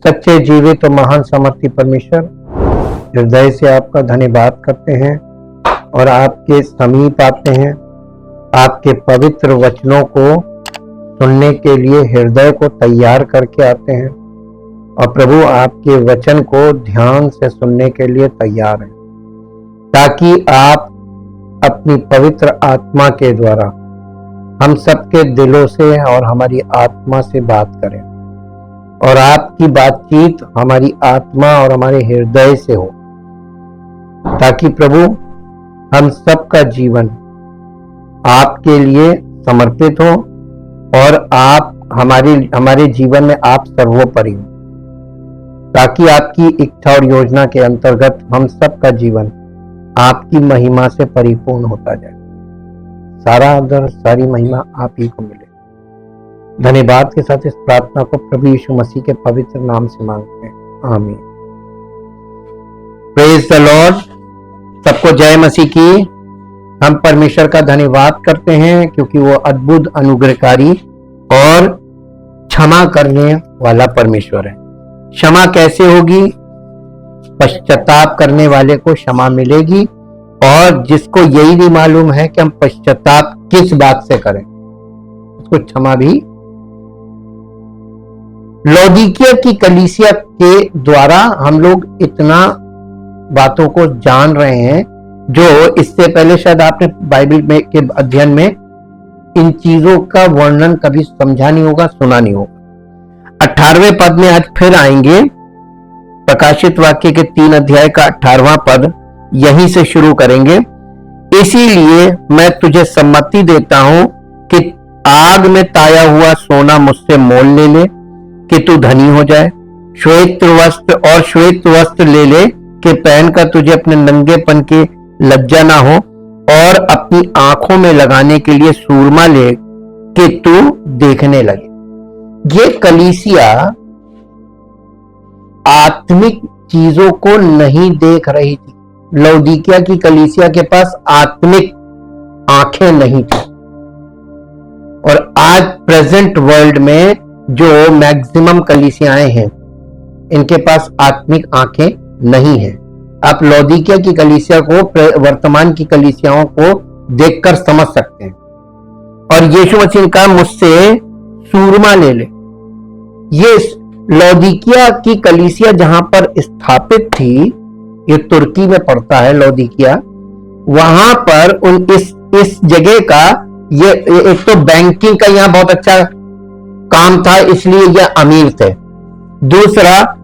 सच्चे जीवित और महान सामर्थी परमेश्वर, हृदय से आपका धन्यवाद करते हैं और आपके समीप आते हैं। आपके पवित्र वचनों को सुनने के लिए हृदय को तैयार करके आते हैं और प्रभु आपके वचन को ध्यान से सुनने के लिए तैयार हैं, ताकि आप अपनी पवित्र आत्मा के द्वारा हम सबके दिलों से और हमारी आत्मा से बात करें और आपकी बातचीत हमारी आत्मा और हमारे हृदय से हो, ताकि प्रभु हम सबका जीवन आपके लिए समर्पित हो और आप हमारे जीवन में आप सर्वोपरि हो, ताकि आपकी इच्छा और योजना के अंतर्गत हम सबका जीवन आपकी महिमा से परिपूर्ण होता जाए। सारा आदर सारी महिमा आप ही को मिले। धन्यवाद के साथ इस प्रार्थना को प्रभु यीशु मसीह के पवित्र नाम से मांगते हैं, आमीन। Praise the Lord. सबको जय मसीह की। हम परमेश्वर का धन्यवाद करते हैं क्योंकि वो अद्भुत अनुग्रहकारी और क्षमा करने वाला परमेश्वर है। क्षमा कैसे होगी? पश्चाताप करने वाले को क्षमा मिलेगी, और जिसको यही नहीं मालूम है कि हम पश्चाताप किस बात से करें, उसको क्षमा भी। लौदीकिया की कलीसिया के द्वारा हम लोग इतना बातों को जान रहे हैं जो इससे पहले शायद आपने बाइबल में के अध्ययन में इन चीजों का वर्णन कभी समझा नहीं होगा, सुना नहीं होगा। 18वें पद में आज फिर आएंगे। प्रकाशित वाक्य के 3 अध्याय का 18वां पद यहीं से शुरू करेंगे। इसीलिए मैं तुझे सम्मति देता हूं कि आग में ताया हुआ सोना मुझसे मोल ले ले कि तू धनी हो जाए, श्वेत वस्त्र और श्वेत वस्त्र ले ले कि पहनकर तुझे अपने नंगेपन की लज्जा ना हो, और अपनी आंखों में लगाने के लिए सूरमा ले कि तू देखने लगे। ये कलीसिया आत्मिक चीजों को नहीं देख रही थी। लौदीकिया की कलीसिया के पास आत्मिक आंखें नहीं थी, और आज प्रेजेंट वर्ल्ड में जो मैक्सिमम कलीसियाएं हैं इनके पास आत्मिक आंखें नहीं है। आप लौदीकिया की कलीसिया को वर्तमान की कलीसियाओं को देखकर समझ सकते हैं। और यीशु मसीह का मुझसे सूरमा ले ले। ये लौदीकिया की कलीसिया जहां पर स्थापित थी, ये तुर्की में पड़ता है लौदीकिया, वहां पर इस जगह का ये एक तो बैंकिंग का यहाँ बहुत अच्छा काम था, इसलिए ये अमीर थे। दूसरा,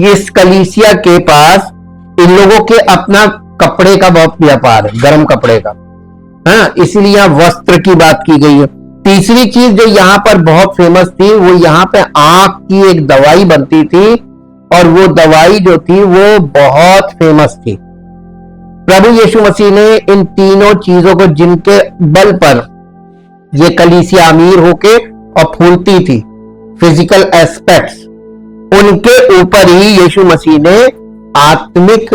इस कलीसिया के पास इन लोगों के अपना कपड़े का बहुत व्यापार है, गर्म कपड़े का, हाँ, इसलिए यहाँ वस्त्र की बात की गई है। तीसरी चीज जो यहाँ पर बहुत फेमस थी, वो यहाँ पे आंख की एक दवाई बनती थी, और वो दवाई जो थी वो बहुत फेमस थी। प्रभु यीशु मसीह ने इन तीनों चीजों को, जिनके बल पर ये कलीसिया अमीर होके और फूलती थी, फिजिकल एस्पेक्ट्स, उनके ऊपर ही यीशु मसीह ने आत्मिक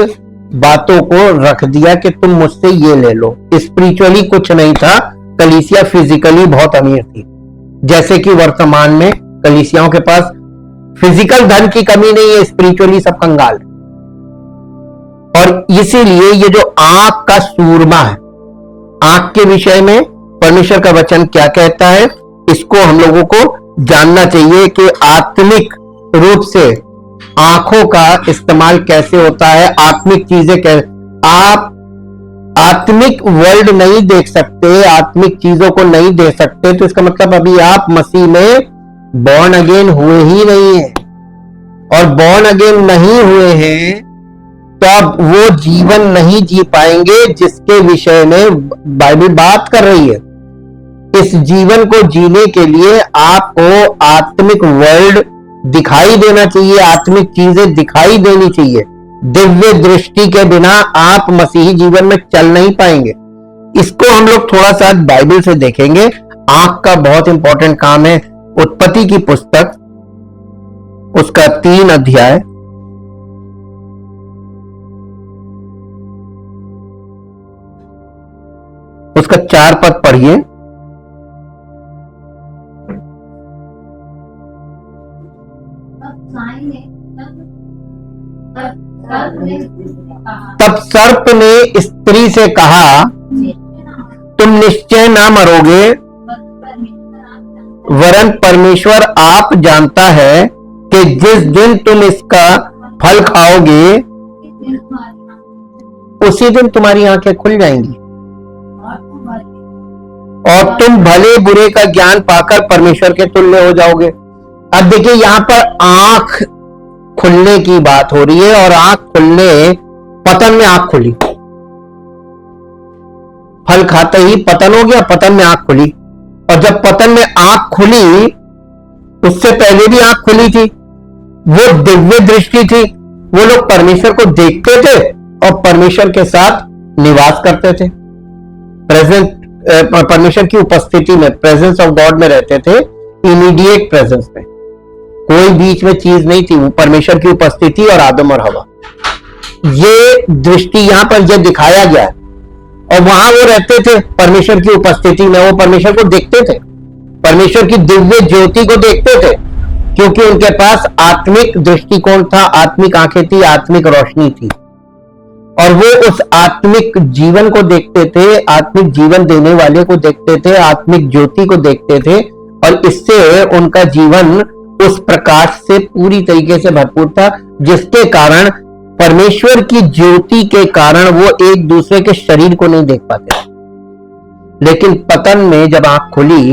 बातों को रख दिया कि तुम मुझसे ये ले लो। स्पिरिचुअली कुछ नहीं था, कलीसिया फिजिकली बहुत अमीर थी। जैसे कि वर्तमान में कलीसियाओं के पास फिजिकल धन की कमी नहीं है, स्पिरिचुअली सब कंगाल है। और इसीलिए ये जो आंख का सूरमा है, आंख के विषय में परमेश्वर का वचन क्या कहता है, इसको हम लोगों को जानना चाहिए कि आत्मिक रूप से आंखों का इस्तेमाल कैसे होता है, आत्मिक चीजें कैसे। आप आत्मिक वर्ल्ड नहीं देख सकते, आत्मिक चीजों को नहीं देख सकते, तो इसका मतलब अभी आप मसीह में बॉर्न अगेन हुए ही नहीं है। और बॉर्न अगेन नहीं हुए हैं तो आप वो जीवन नहीं जी पाएंगे जिसके विषय में बाइबल बात कर रही है। इस जीवन को जीने के लिए आपको आत्मिक वर्ल्ड दिखाई देना चाहिए, आत्मिक चीजें दिखाई देनी चाहिए। दिव्य दृष्टि के बिना आप मसीही जीवन में चल नहीं पाएंगे। इसको हम लोग थोड़ा सा बाइबल से देखेंगे। आंख का बहुत इंपॉर्टेंट काम है। उत्पत्ति की पुस्तक, उसका 3 अध्याय, उसका 4 पद पढ़िए। काइन ने तब सर्प ने स्त्री से कहा, तुम निश्चय ना मरोगे, वरन परमेश्वर आप जानता है कि जिस दिन तुम इसका फल खाओगे उसी दिन तुम्हारी आंखें खुल जाएंगी और तुम भले बुरे का ज्ञान पाकर परमेश्वर के तुल्य हो जाओगे। अब देखिए, यहां पर आंख खुलने की बात हो रही है और आंख खुलने, पतन में आंख खुली, फल खाते ही पतन हो गया, पतन में आंख खुली। और जब पतन में आंख खुली, उससे पहले भी आंख खुली थी, वो दिव्य दृष्टि थी। वो लोग परमेश्वर को देखते थे और परमेश्वर के साथ निवास करते थे, प्रेजेंट, परमेश्वर की उपस्थिति में, प्रेजेंस ऑफ गॉड में रहते थे, इमीडिएट प्रेजेंस में। कोई बीच में चीज नहीं थी, वो परमेश्वर की उपस्थिति और आदम और हवा, ये दृष्टि यहां पर यह दिखाया गया है। और वहां वो रहते थे परमेश्वर की उपस्थिति में, वो परमेश्वर को देखते थे, परमेश्वर की दिव्य ज्योति को देखते थे, क्योंकि उनके पास आत्मिक दृष्टिकोण था, आत्मिक आंखें थी, आत्मिक रोशनी थी। और वो उस आत्मिक जीवन को देखते थे, आत्मिक जीवन देने वाले को देखते थे, आत्मिक ज्योति को देखते थे, और इससे उनका जीवन उस प्रकाश से पूरी तरीके से भरपूर था, जिसके कारण परमेश्वर की ज्योति के कारण वो एक दूसरे के शरीर को नहीं देख पाते। लेकिन पतन में जब आंख खुली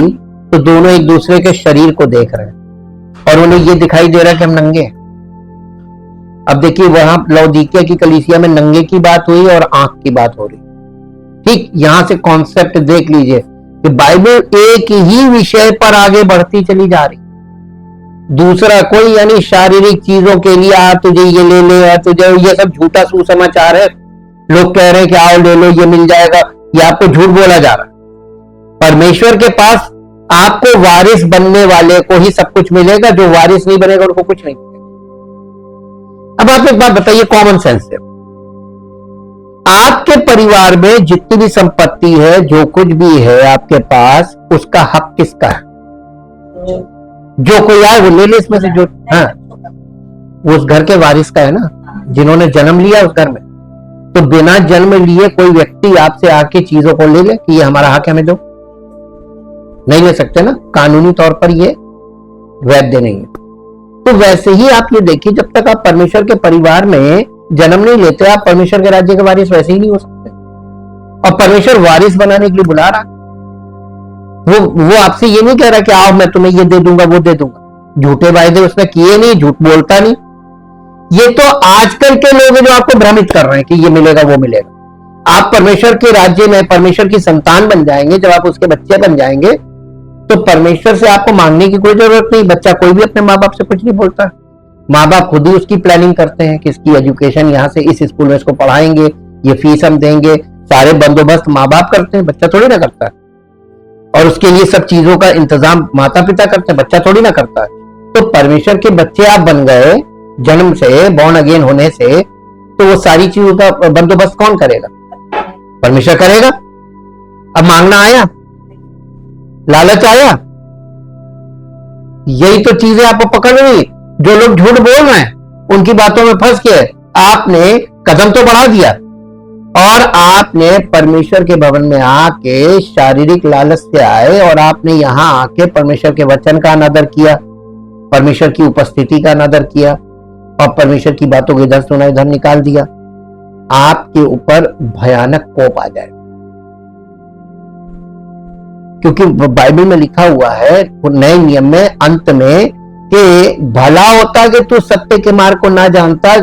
तो दोनों एक दूसरे के शरीर को देख रहे हैं और उन्हें ये दिखाई दे रहा है कि हम नंगे हैं। अब देखिए, वहां लौदीकिया की कलीसिया में नंगे की बात हुई और आंख की बात हो रही। ठीक, यहां से कॉन्सेप्ट देख लीजिए कि बाइबल एक ही विषय पर आगे बढ़ती चली जा रही, दूसरा कोई यानी शारीरिक चीजों के लिए आ तुझे ये ले ले, आ तुझे, ये सब झूठा सुसमाचार है। लोग कह रहे हैं कि आओ ले लो, ये मिल जाएगा, ये आपको झूठ बोला जा रहा है। परमेश्वर के पास आपको वारिस बनने वाले को ही सब कुछ मिलेगा, जो वारिस नहीं बनेगा उनको कुछ नहीं मिलेगा। अब आप एक बात बताइए, कॉमन सेंस से, आपके परिवार में जितनी भी संपत्ति है, जो कुछ भी है आपके पास, उसका हक किसका है? जो कोई आए वो ले ले इसमें से, जो हाँ, वो उस घर के वारिस का है ना, जिन्होंने जन्म लिया उस घर में। तो बिना जन्म लिए कोई व्यक्ति आपसे आके चीजों को ले ले कि ये हमारा हक है, हमें दो, नहीं ले सकते ना, कानूनी तौर पर ये वैध नहीं है। तो वैसे ही आप ये देखिए, जब तक आप परमेश्वर के परिवार में जन्म नहीं लेते, आप परमेश्वर के राज्य के वारिस वैसे ही नहीं हो सकते। और परमेश्वर वारिस बनाने के लिए बुला रहा, वो आपसे ये नहीं कह रहा कि आओ मैं तुम्हें ये दे दूंगा, वो दे दूंगा। झूठे वायदे उसने किए नहीं, झूठ बोलता नहीं। ये तो आजकल के लोग हैं जो आपको भ्रमित कर रहे हैं कि ये मिलेगा वो मिलेगा। आप परमेश्वर के राज्य में परमेश्वर की संतान बन जाएंगे, जब आप उसके बच्चे बन जाएंगे तो परमेश्वर से आपको मांगने की कोई जरूरत नहीं। बच्चा कोई भी अपने माँ बाप से कुछ नहीं बोलता, माँ बाप खुद ही उसकी प्लानिंग करते हैं कि इसकी एजुकेशन यहाँ से इस स्कूल में इसको पढ़ाएंगे, ये फीस हम देंगे, सारे बंदोबस्त माँ बाप करते हैं, बच्चा थोड़ी ना करता है। और उसके लिए सब चीजों का इंतजाम माता पिता करते हैं, बच्चा थोड़ी ना करता है। तो परमेश्वर के बच्चे आप बन गए जन्म से, बॉर्न अगेन होने से, तो वो सारी चीजों का बंदोबस्त कौन करेगा? परमेश्वर करेगा। अब मांगना आया, लालच आया, यही तो चीजें आपको पकड़ रही। जो लोग झूठ बोल रहे हैं उनकी बातों में फंस के आपने कदम तो बढ़ा दिया और आपने परमेश्वर के भवन में आके शारीरिक लालच से आए और आपने यहां आके परमेश्वर के वचन का अनादर किया, परमेश्वर की उपस्थिति का अनादर किया और परमेश्वर की बातों को इधर सुना इधर निकाल दिया। आपके ऊपर भयानक कोप आ जाए, क्योंकि बाइबल में लिखा हुआ है नए नियम में अंत में कि भला होता कि तू सत्य के मार्ग को ना जानता,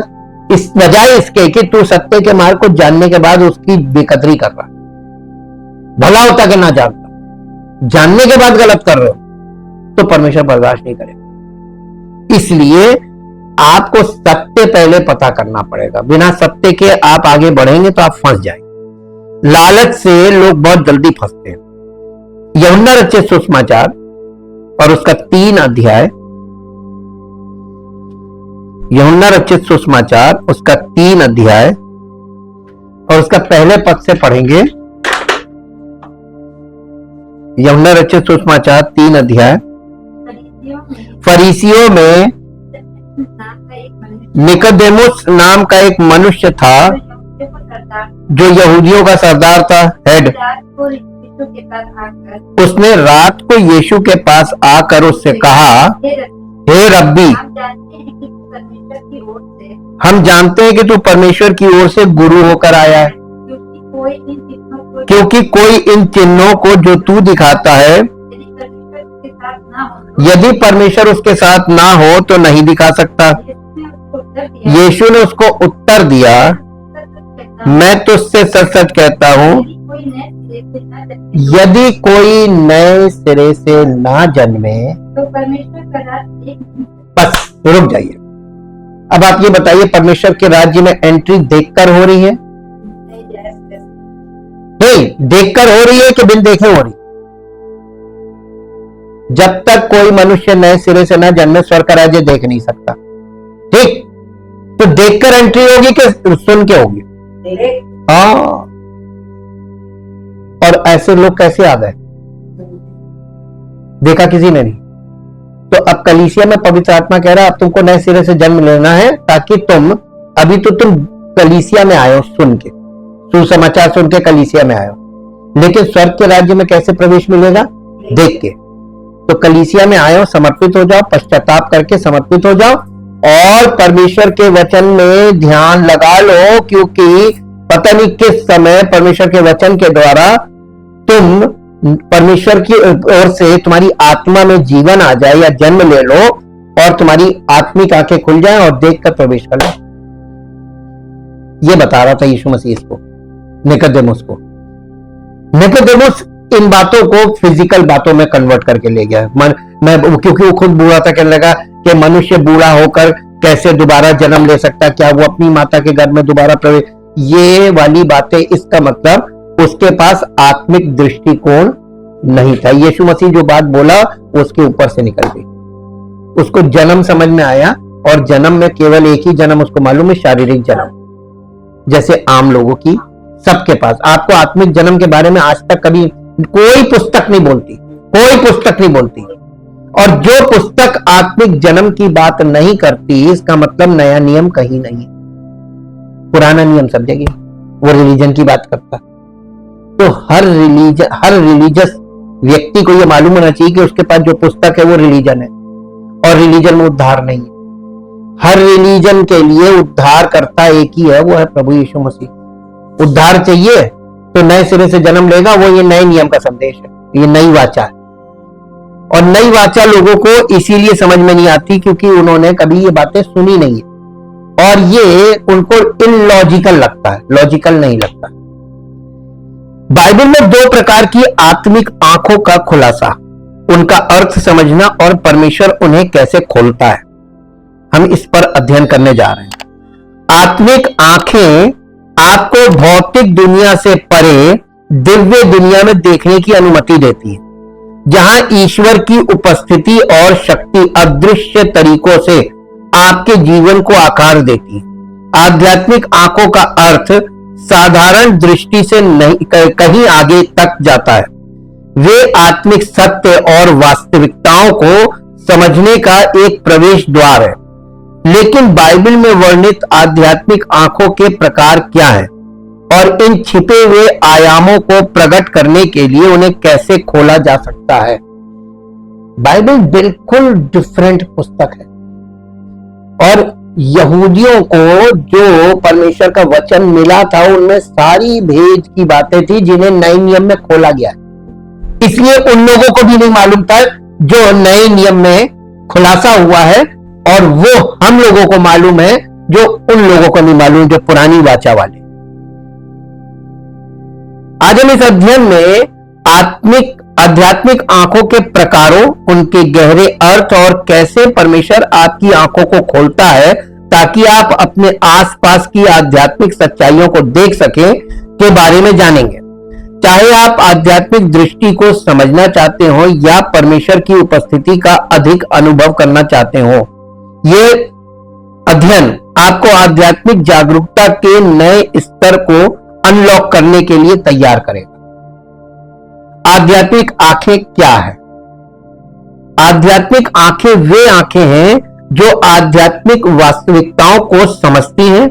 इस बजाय इसके कि तू सत्य के मार्ग को जानने के बाद उसकी बेकदरी कर रहा। भला होता कि ना जानता, जानने के बाद गलत कर रहे हो तो परमेश्वर बर्दाश्त नहीं करेगा। इसलिए आपको सत्य पहले पता करना पड़ेगा। बिना सत्य के आप आगे बढ़ेंगे तो आप फंस जाएंगे। लालच से लोग बहुत जल्दी फंसते हैं। यूहन्ना रचित सुसमाचार और उसका 3 अध्याय, यूहन्ना रचित सुसमाचार उसका 3 अध्याय और उसका पहले पद से पढ़ेंगे। यूहन्ना रचित सुसमाचार 3 अध्याय। फरीसियों में निकोदेमुस नाम का एक मनुष्य था जो यहूदियों का सरदार था, हेड। उसने रात को यीशु के पास आकर उससे कहा, हे रब्बी, हम जानते हैं कि तू परमेश्वर की ओर से गुरु होकर आया है, क्योंकि कोई इन चिन्हों को जो तू दिखाता है, यदि परमेश्वर उसके साथ ना हो तो नहीं दिखा सकता। यीशु ने उसको उत्तर दिया, मैं तुझसे सच सच कहता हूं, यदि कोई नए सिरे से ना जन्मे तो परमेश्वर का राज्य बस रुक जाइए। अब आप ये बताइए, परमेश्वर के राज्य में एंट्री देखकर हो रही है? नहीं, देखकर हो रही है कि बिन देखे हो रही? जब तक कोई मनुष्य नए सिरे से ना जन्मे स्वर्ग का राज्य देख नहीं सकता। ठीक, तो देखकर एंट्री होगी कि सुन के होगी? हाँ। और ऐसे लोग कैसे आ गए? देखा किसी ने नहीं। तो अब कलीसिया में पवित्र आत्मा कह रहा है, अब तुमको नए सिरे से जन्म लेना है, ताकि तुम, अभी तो तुम कलीसिया में आए हो सुन के, सुसमाचार सुन के कलीसिया में आए हो, लेकिन स्वर्ग के राज्य में कैसे प्रवेश मिलेगा? देख के। तो कलीसिया में आए हो, समर्पित हो जाओ, पश्चाताप करके समर्पित हो जाओ और परमेश्वर के वचन में ध्यान लगा लो, क्योंकि पता नहीं किस समय परमेश्वर के वचन के द्वारा तुम परमेश्वर की ओर से तुम्हारी आत्मा में जीवन आ जाए या जन्म ले लो और तुम्हारी आत्मिक आंखें खुल जाएं और देखकर प्रवेश कर लो। ये बता रहा था यीशु मसीह इसको, निकोदेमुस को। निकोदेमुस इन बातों को फिजिकल बातों में कन्वर्ट करके ले गया। क्योंकि वो खुद बूढ़ा था, कहने लगा कि मनुष्य बूढ़ा होकर कैसे दोबारा जन्म ले सकता, क्या वो अपनी माता के गर्भ में दोबारा प्रवेश, ये वाली बातें। इसका मतलब उसके पास आत्मिक दृष्टिकोण नहीं था। यीशु मसीह जो बात बोला उसके ऊपर से निकल गई। उसको जन्म समझ में आया, और जन्म में केवल एक ही जन्म उसको मालूम है, शारीरिक जन्म, जैसे आम लोगों की सबके पास। आपको आत्मिक जन्म के बारे में आज तक कभी कोई पुस्तक नहीं बोलती, कोई पुस्तक नहीं बोलती। और जो पुस्तक आत्मिक जन्म की बात नहीं करती, इसका मतलब नया नियम कहीं नहीं, पुराना नियम सब जगह, वो रिलीजन की बात करता। तो हर रिलीजियस व्यक्ति को यह मालूम होना चाहिए कि उसके पास जो पुस्तक है वो रिलीजन है, और रिलीजन में उद्धार नहीं है। हर रिलीजन के लिए उद्धार करता एक ही है, वो है प्रभु यीशु मसीह। उद्धार चाहिए तो नए सिरे से जन्म लेगा, वो ये नए नियम का संदेश है, ये नई वाचा है। और नई वाचा लोगों को इसीलिए समझ में नहीं आती क्योंकि उन्होंने कभी ये बातें सुनी नहीं है, और ये उनको इलॉजिकल लगता है, लॉजिकल नहीं लगता। बाइबल में दो प्रकार की आत्मिक आंखों का खुलासा, उनका अर्थ समझना और परमेश्वर उन्हें कैसे खोलता है, हम इस पर अध्ययन करने जा रहे हैं। आत्मिक आंखें आपको भौतिक दुनिया से परे दिव्य दुनिया में देखने की अनुमति देती है, जहां ईश्वर की उपस्थिति और शक्ति अदृश्य तरीकों से आपके जीवन को आकार देती है। आध्यात्मिक आंखों का अर्थ साधारण दृष्टि से नहीं, कहीं आगे तक जाता है। वे आत्मिक सत्य और वास्तविकताओं को समझने का एक प्रवेश द्वार है। लेकिन बाइबल में वर्णित आध्यात्मिक आंखों के प्रकार क्या हैं और इन छिपे हुए आयामों को प्रकट करने के लिए उन्हें कैसे खोला जा सकता है? बाइबल बिल्कुल डिफरेंट पुस्तक है, और यहूदियों को जो परमेश्वर का वचन मिला था उनमें सारी भेद की बातें थी जिन्हें नए नियम में खोला गया। इसलिए उन लोगों को भी नहीं मालूम था जो नए नियम में खुलासा हुआ है, और वो हम लोगों को मालूम है जो उन लोगों को नहीं मालूम, जो पुरानी वाचा वाले। आज हम इस अध्ययन में आध्यात्मिक आंखों के प्रकारों, उनके गहरे अर्थ और कैसे परमेश्वर आपकी आंखों को खोलता है ताकि आप अपने आसपास की आध्यात्मिक सच्चाइयों को देख सकें के बारे में जानेंगे। चाहे आप आध्यात्मिक दृष्टि को समझना चाहते हो या परमेश्वर की उपस्थिति का अधिक अनुभव करना चाहते हो, ये अध्ययन आपको आध्यात्मिक जागरूकता के नए स्तर को अनलॉक करने के लिए तैयार करेगा। आध्यात्मिक आंखें क्या है? आध्यात्मिक आंखें वे आंखें हैं जो आध्यात्मिक वास्तविकताओं को समझती हैं।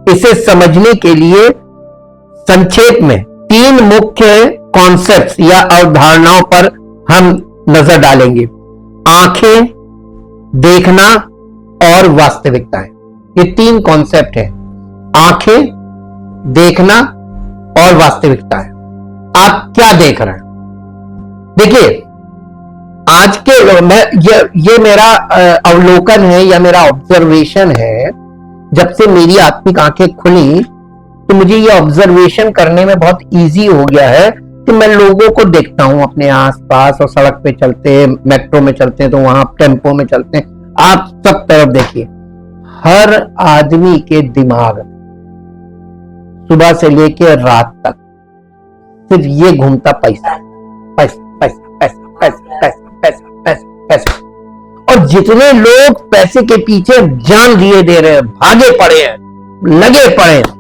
इसे समझने के लिए संक्षेप में 3 मुख्य कॉन्सेप्ट्स या अवधारणाओं पर हम नजर डालेंगे। आंखें, देखना और वास्तविकताएं। ये 3 कॉन्सेप्ट है, आंखें, देखना और वास्तविकताएं। आप क्या देख रहे हैं? देखिए, आज के ये मेरा अवलोकन है या मेरा ऑब्जर्वेशन है। जब से मेरी आत्मिक आंखें खुली तो मुझे ये ऑब्जर्वेशन करने में बहुत इजी हो गया है कि मैं लोगों को देखता हूं अपने आसपास, और सड़क पे चलते हैं, मेट्रो में चलते हैं तो वहां टेम्पो में चलते हैं, आप सब तरफ देखिए, हर आदमी के दिमाग में सुबह से लेकर रात तक सिर्फ ये घूमता पैसा पैसा पैसा पैसा पैसा पैसा पैसा पैसा पैसा। और जितने लोग पैसे के पीछे जान दिए दे रहे हैं, भागे पड़े हैं, लगे पड़े हैं,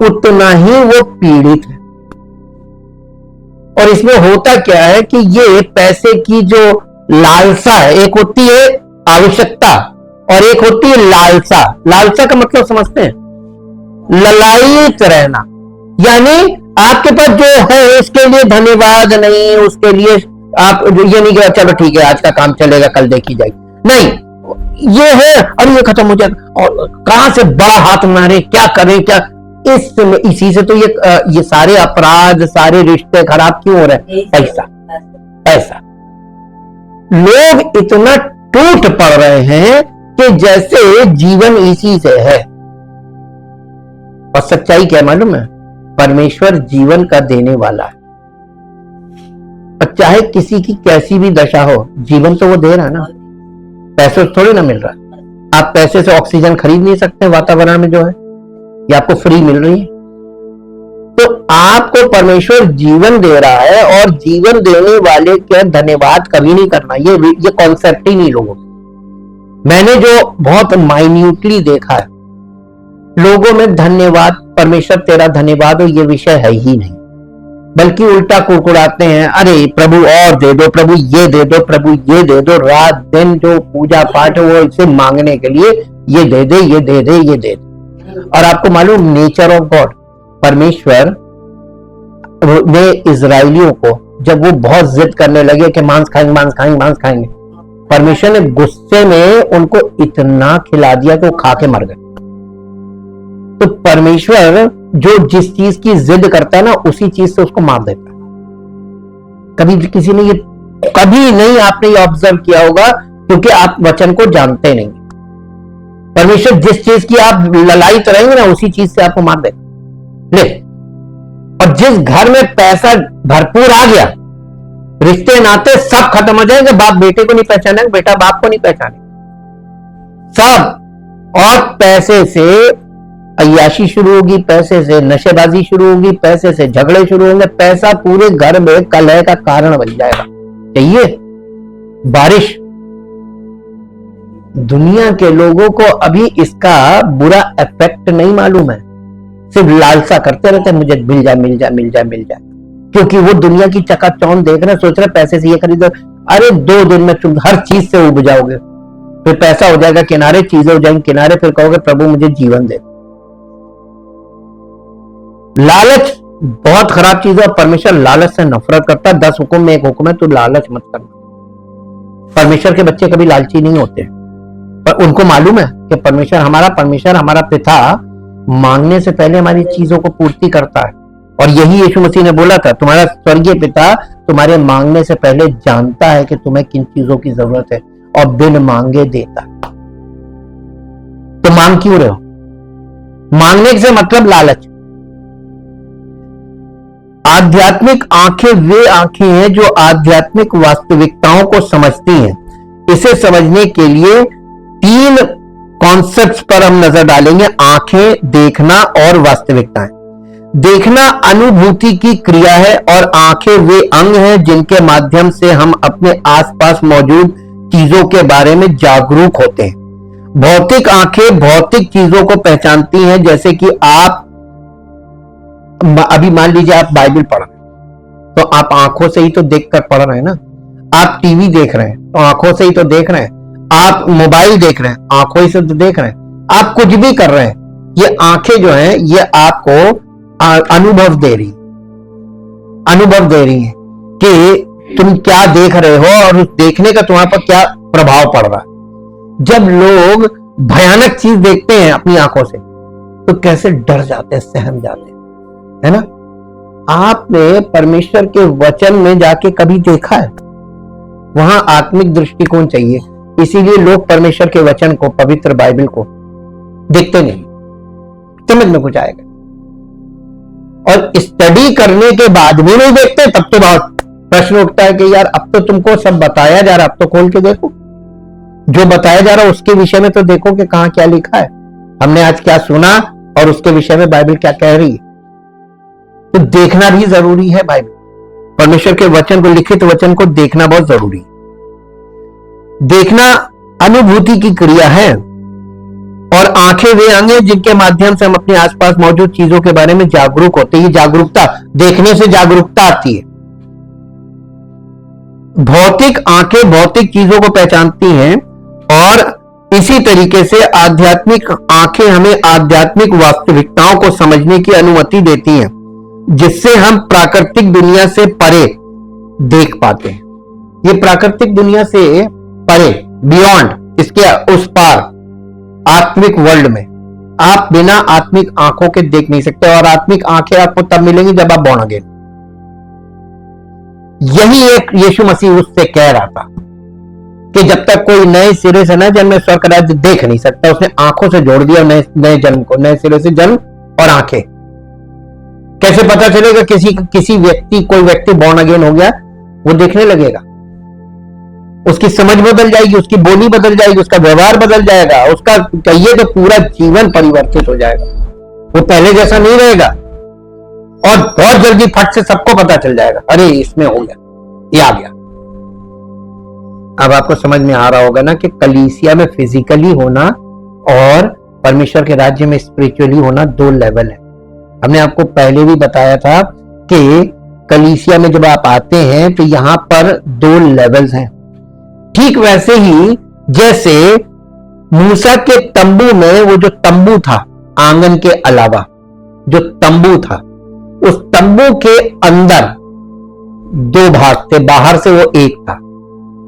उतना ही वो पीड़ित है। और इसमें होता क्या है कि ये पैसे की जो लालसा है, एक होती है आवश्यकता और एक होती है लालसा। लालसा का मतलब समझते हैं? ललायित रहना, यानी आपके पास जो है इसके लिए धन्यवाद नहीं, उसके लिए आप ये नहीं कहा चलो ठीक है आज का काम चलेगा कल देखी जाएगी, नहीं, ये है अरे ये खत्म हो जाएगा, और कहां से बड़ा हाथ मारे, क्या करें क्या। इसी से तो ये सारे अपराध, सारे रिश्ते खराब क्यों हो रहे हैं? पैसा पैसा। लोग इतना टूट पड़ रहे हैं कि जैसे जीवन इसी से है। और सच्चाई क्या मालूम है? परमेश्वर जीवन का देने वाला है, और चाहे किसी की कैसी भी दशा हो, जीवन तो वो दे रहा है ना, पैसे थोड़ी ना मिल रहा। आप पैसे से ऑक्सीजन खरीद नहीं सकते वातावरण में जो है, ये आपको फ्री मिल रही है। तो आपको परमेश्वर जीवन दे रहा है, और जीवन देने वाले का धन्यवाद कभी नहीं करना, ये कॉन्सेप्ट ही नहीं लोगों को। मैंने जो बहुत माइन्यूटली देखा है, लोगों में धन्यवाद, परमेश्वर तेरा धन्यवाद हो, ये विषय है ही नहीं, बल्कि उल्टा कुड़कुड़ाते हैं, अरे प्रभु और दे दो, प्रभु ये दे दो, प्रभु ये दे दो। रात दिन जो पूजा पाठ है वो इसे मांगने के लिए ये दे दे, ये दे दे, ये दे दे। और आपको मालूम नेचर ऑफ गॉड, परमेश्वर ने इजराइलियों को जब वो बहुत जिद करने लगे कि मांस खाएंगे मांस खाएंगे मांस खाएंगे, परमेश्वर ने गुस्से में उनको इतना खिला दिया कि वो खा के मर गए। तो परमेश्वर जो जिस चीज की जिद करता है ना, उसी चीज से उसको मार देता है। कभी किसी ने ये कभी नहीं आपने ये ऑब्जर्व किया होगा, क्योंकि आप वचन को जानते नहीं। परमेश्वर जिस चीज की आप ललायित रहेंगे ना, उसी चीज से आपको मार देगा। ले, और जिस घर में पैसा भरपूर आ गया, रिश्ते नाते सब खत्म हो जाएंगे। बाप बेटे को नहीं पहचानेगा, बेटा बाप को नहीं पहचानेगा, सब। और पैसे से अय्याशी शुरू होगी, पैसे से नशेबाजी शुरू होगी, पैसे से झगड़े शुरू होंगे, पैसा पूरे घर में कलह का कारण बन जाएगा। चाहिए बारिश। दुनिया के लोगों को अभी इसका बुरा इफेक्ट नहीं मालूम है, सिर्फ लालसा करते रहते हैं, मुझे मिल जाए मिल जाए मिल जाए मिल जाए, क्योंकि वो दुनिया की चकाचौंध देख रहे हैं, सोच रहे पैसे से ये खरीदो। अरे 2 दिन में तुम हर चीज से उब जाओगे, फिर पैसा हो जाएगा किनारे, चीजें हो जाएंगी किनारे, फिर कहोगे प्रभु मुझे जीवन दे। लालच बहुत खराब चीज है, और परमेश्वर लालच से नफरत करता है। 10 हुक्म में एक हुक्म है, तू लालच मत करना। परमेश्वर के बच्चे कभी लालची नहीं होते, पर उनको मालूम है कि परमेश्वर हमारा पिता मांगने से पहले हमारी चीजों को पूर्ति करता है। और यही यीशु मसीह ने बोला था, तुम्हारा स्वर्गीय पिता तुम्हारे मांगने से पहले जानता है कि तुम्हें किन चीजों की जरूरत है, और बिन मांगे देता है। तो मांग क्यों रहे हो? मांगने से मतलब लालच। आध्यात्मिक आंखें वे आंखें हैं जो आध्यात्मिक वास्तविकताओं को समझती हैं। इसे समझने के लिए 3 कॉन्सेप्ट्स पर हम नजर डालेंगे, आंखें, देखना और वास्तविकताएं। देखना अनुभूति की क्रिया है, और आंखें वे अंग हैं जिनके माध्यम से हम अपने आसपास मौजूद चीजों के बारे में जागरूक होते हैं। भौतिक आंखें भौतिक चीजों को पहचानती हैं, जैसे कि आप अभी मान लीजिए आप बाइबल पढ़ रहे हैं तो आप आंखों से ही तो देखकर पढ़ रहे हैं ना। आप टीवी देख रहे हैं तो आंखों से ही तो देख रहे हैं। आप मोबाइल देख रहे हैं, आंखों से तो देख रहे हैं, आप कुछ भी कर रहे हैं, ये आंखें जो हैं ये आपको अनुभव दे रही है कि तुम क्या देख रहे हो और उस देखने का तुम्हारे पर क्या प्रभाव पड़ रहा है। जब लोग भयानक चीज देखते हैं अपनी आंखों से तो कैसे डर जाते हैं, सहम जाते हैं, है ना। आपने परमेश्वर के वचन में जाके कभी देखा है? वहां आत्मिक दृष्टिकोण चाहिए, इसीलिए लोग परमेश्वर के वचन को, पवित्र बाइबल को देखते नहीं, समझ में कुछ आएगा। और स्टडी करने के बाद भी नहीं देखते, तब तो बहुत प्रश्न उठता है कि यार अब तो तुमको सब बताया जा रहा, अब तो खोल के देखो, जो बताया जा रहा उसके विषय में तो देखो कि कहां क्या लिखा है, हमने आज क्या सुना और उसके विषय में बाइबल क्या कह रही है। तो देखना भी जरूरी है, बाइबल, परमेश्वर के वचन को, लिखित वचन को देखना बहुत जरूरी है। देखना अनुभूति की क्रिया है और आंखें वे अंग हैं जिनके माध्यम से हम अपने आसपास मौजूद चीजों के बारे में जागरूक होते हैं। ये जागरूकता, देखने से जागरूकता आती है। भौतिक आंखें भौतिक चीजों को पहचानती हैं और इसी तरीके से आध्यात्मिक आंखें हमें आध्यात्मिक वास्तविकताओं को समझने की अनुमति देती हैं, जिससे हम प्राकृतिक दुनिया से परे देख पाते हैं। ये प्राकृतिक दुनिया से परे, बियॉन्ड, इसके उस पार आत्मिक वर्ल्ड में आप बिना आत्मिक आंखों के देख नहीं सकते। और आत्मिक आंखें आपको तब मिलेंगी जब आप बॉर्न अगेन। यही एक यीशु मसीह उससे कह रहा था कि जब तक कोई नए सिरे से न जन्मे स्वर्ग का राज्य देख नहीं सकता। उसने आंखों से जोड़ दिया नए जन्म को, नए सिरे से जन्म और आंखें। कैसे पता चलेगा कोई व्यक्ति बॉर्न अगेन हो गया? वो देखने लगेगा, उसकी समझ बदल जाएगी, उसकी बोली बदल जाएगी, उसका व्यवहार बदल जाएगा, उसका कहिए तो पूरा जीवन परिवर्तित हो जाएगा। वो पहले जैसा नहीं रहेगा और बहुत जल्दी फट से सबको पता चल जाएगा, अरे इसमें हो गया, ये आ गया। अब आपको समझ में आ रहा होगा ना कि कलीसिया में फिजिकली होना और परमेश्वर के राज्य में स्पिरिचुअली होना दो लेवल है। हमने आपको पहले भी बताया था कि कलीसिया में जब आप आते हैं तो यहां पर दो लेवल्स हैं। ठीक वैसे ही जैसे मूसा के तंबू में, वो जो तंबू था आंगन के अलावा जो तंबू था, उस तंबू के अंदर दो भाग थे, बाहर से वो एक था।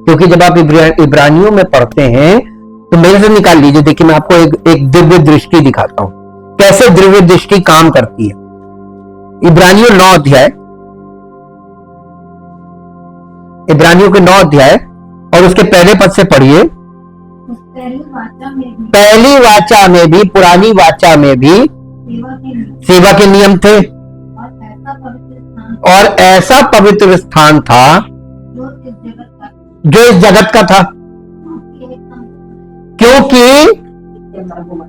क्योंकि जब आप इब्रानियों में पढ़ते हैं तो मेरे से निकाल लीजिए, देखिए मैं आपको एक दिव्य दृष्टि दिखाता हूं, कैसे दिव्य दृष्टि काम करती है। इब्रानियों 9 अध्याय, इब्रानियों के 9 अध्याय और उसके पहले पद से पढ़िए। पहली वाचा में भी पुरानी वाचा में भी सेवा के नियम थे और ऐसा पवित्र स्थान था जो इस जगत का था। क्योंकि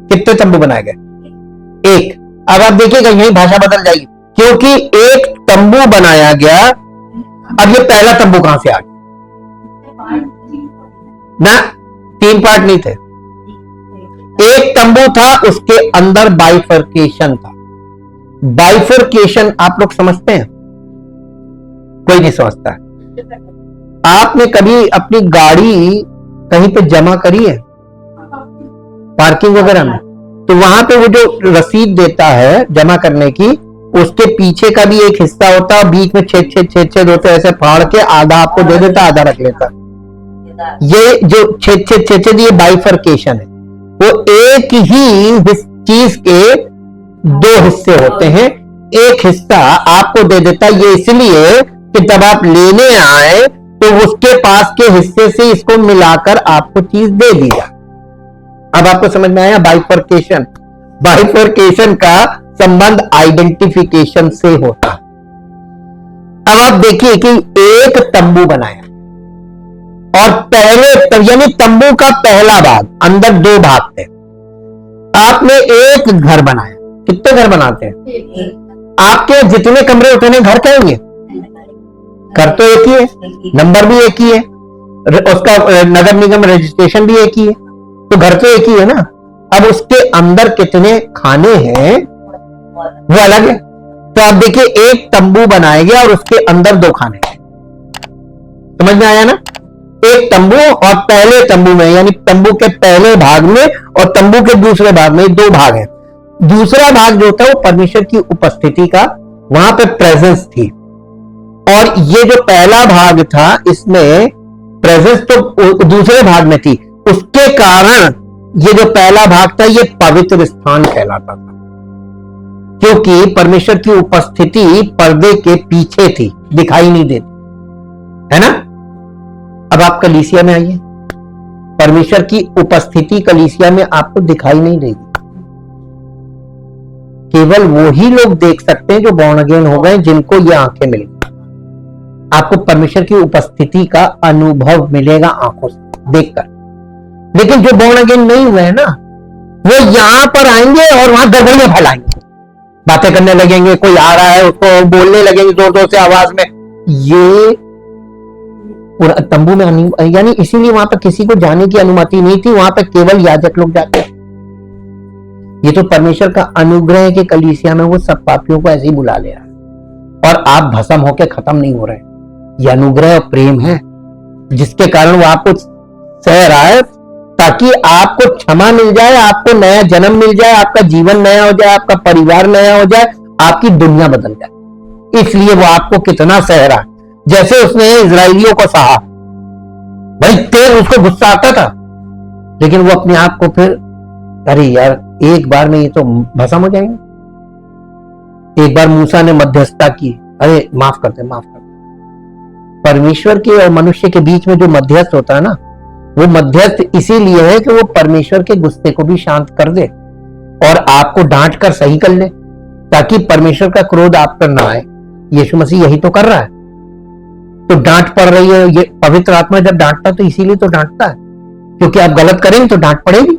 कितने तंबू बनाए गए? एक। अब आप देखिएगा यही भाषा बदल जाएगी, क्योंकि एक तंबू बनाया गया। अब ये पहला तंबू कहां से आ गया? ना, 3 पार्ट नहीं थे, एक तंबू था, उसके अंदर बाइफर्केशन था। बाइफर्केशन आप लोग समझते हैं? कोई नहीं समझता। आपने कभी अपनी गाड़ी कहीं पे जमा करी है पार्किंग वगैरह में? तो वहां पे वो जो रसीद देता है जमा करने की, उसके पीछे का भी एक हिस्सा होता है, बीच में छेद होते, ऐसे फाड़ के आधा आपको दे देता, आधा रख लेता। ये जो छेद ये बाइफर्केशन है। वो एक ही चीज के 2 हिस्से होते हैं, एक हिस्सा आपको दे देता। ये इसलिए कि तब आप लेने आए तो उसके पास के हिस्से से इसको मिलाकर आपको चीज दे दिया। अब आपको समझ में आया बाइफर्केशन? बाइफर्केशन का संबंध आइडेंटिफिकेशन से होता। अब आप देखिए कि एक तंबू बनाया और पहले यानी तंबू का पहला भाग, अंदर 2 भाग थे। आपने एक घर बनाया। कितने घर बनाते हैं? आपके जितने कमरे उतने घर कहेंगे? घर तो एक ही है, नंबर भी एक ही है, उसका नगर निगम रजिस्ट्रेशन भी एक ही है, तो घर तो एक ही है ना। अब उसके अंदर कितने खाने हैं वो अलग है। तो आप देखिए एक तंबू बनाया गया और उसके अंदर 2 खाने हैं। समझ में आया ना? एक तंबू और पहले तंबू में, यानी तंबू के पहले भाग में और तंबू के दूसरे भाग में, दो भाग हैं। दूसरा भाग जो था वो परमेश्वर की उपस्थिति का, वहां पे प्रेजेंस थी। और ये जो पहला भाग था इसमें प्रेजेंस तो दूसरे भाग में थी, उसके कारण ये जो पहला भाग था ये पवित्र स्थान कहलाता था, क्योंकि परमेश्वर की उपस्थिति पर्दे के पीछे थी, दिखाई नहीं देती, है ना। अब आप कलीसिया में आइए, परमेश्वर की उपस्थिति कलीसिया में आपको दिखाई नहीं देगी। केवल वो ही लोग देख सकते हैं जो बॉर्न अगेन हो गए, जिनको ये आंखें मिल गई। आपको परमेश्वर की उपस्थिति का अनुभव मिलेगा आंखों से देखकर। लेकिन जो बॉर्न अगेन नहीं हुए हैं ना, वो यहां पर आएंगे और वहां गड़बड़ियां फैलाएंगे, बातें करने लगेंगे, कोई आ रहा है उसको बोलने लगेंगे जोर जोर से आवाज में। ये तंबू में यानी इसीलिए वहां पर किसी को जाने की अनुमति नहीं थी, वहां पर केवल याजक लोग जाते हैं। ये तो परमेश्वर का अनुग्रह है कि कलीसिया में वो सब पापियों को ऐसे ही बुला ले रहा है और आप भस्म होकर खत्म नहीं हो रहे। ये अनुग्रह और प्रेम है जिसके कारण वो आपको सह रहा है, ताकि आपको क्षमा मिल जाए, आपको नया जन्म मिल जाए, आपका जीवन नया हो जाए, आपका परिवार नया हो जाए, आपकी दुनिया बदल जाए। इसलिए वो आपको कितना सह रहा है, जैसे उसने इजराइलियों को सहा। भाई तेज उसको गुस्सा आता था, लेकिन वो अपने आप को फिर, अरे यार एक बार में ये तो भस्म हो जाएंगे। एक बार मूसा ने मध्यस्थता की, अरे माफ करते माफ करते। परमेश्वर के और मनुष्य के बीच में जो मध्यस्थ होता है ना, वो मध्यस्थ इसीलिए है कि वो परमेश्वर के गुस्से को भी शांत कर दे और आपको डांट कर सही कर ले, ताकि परमेश्वर का क्रोध आप पर ना आए। यीशु मसीह यही तो कर रहा है। तो डांट पड़ रही है, ये पवित्र आत्मा जब डांटता है तो इसीलिए तो डांटता है, क्योंकि आप गलत करेंगे तो डांट पड़ेगी।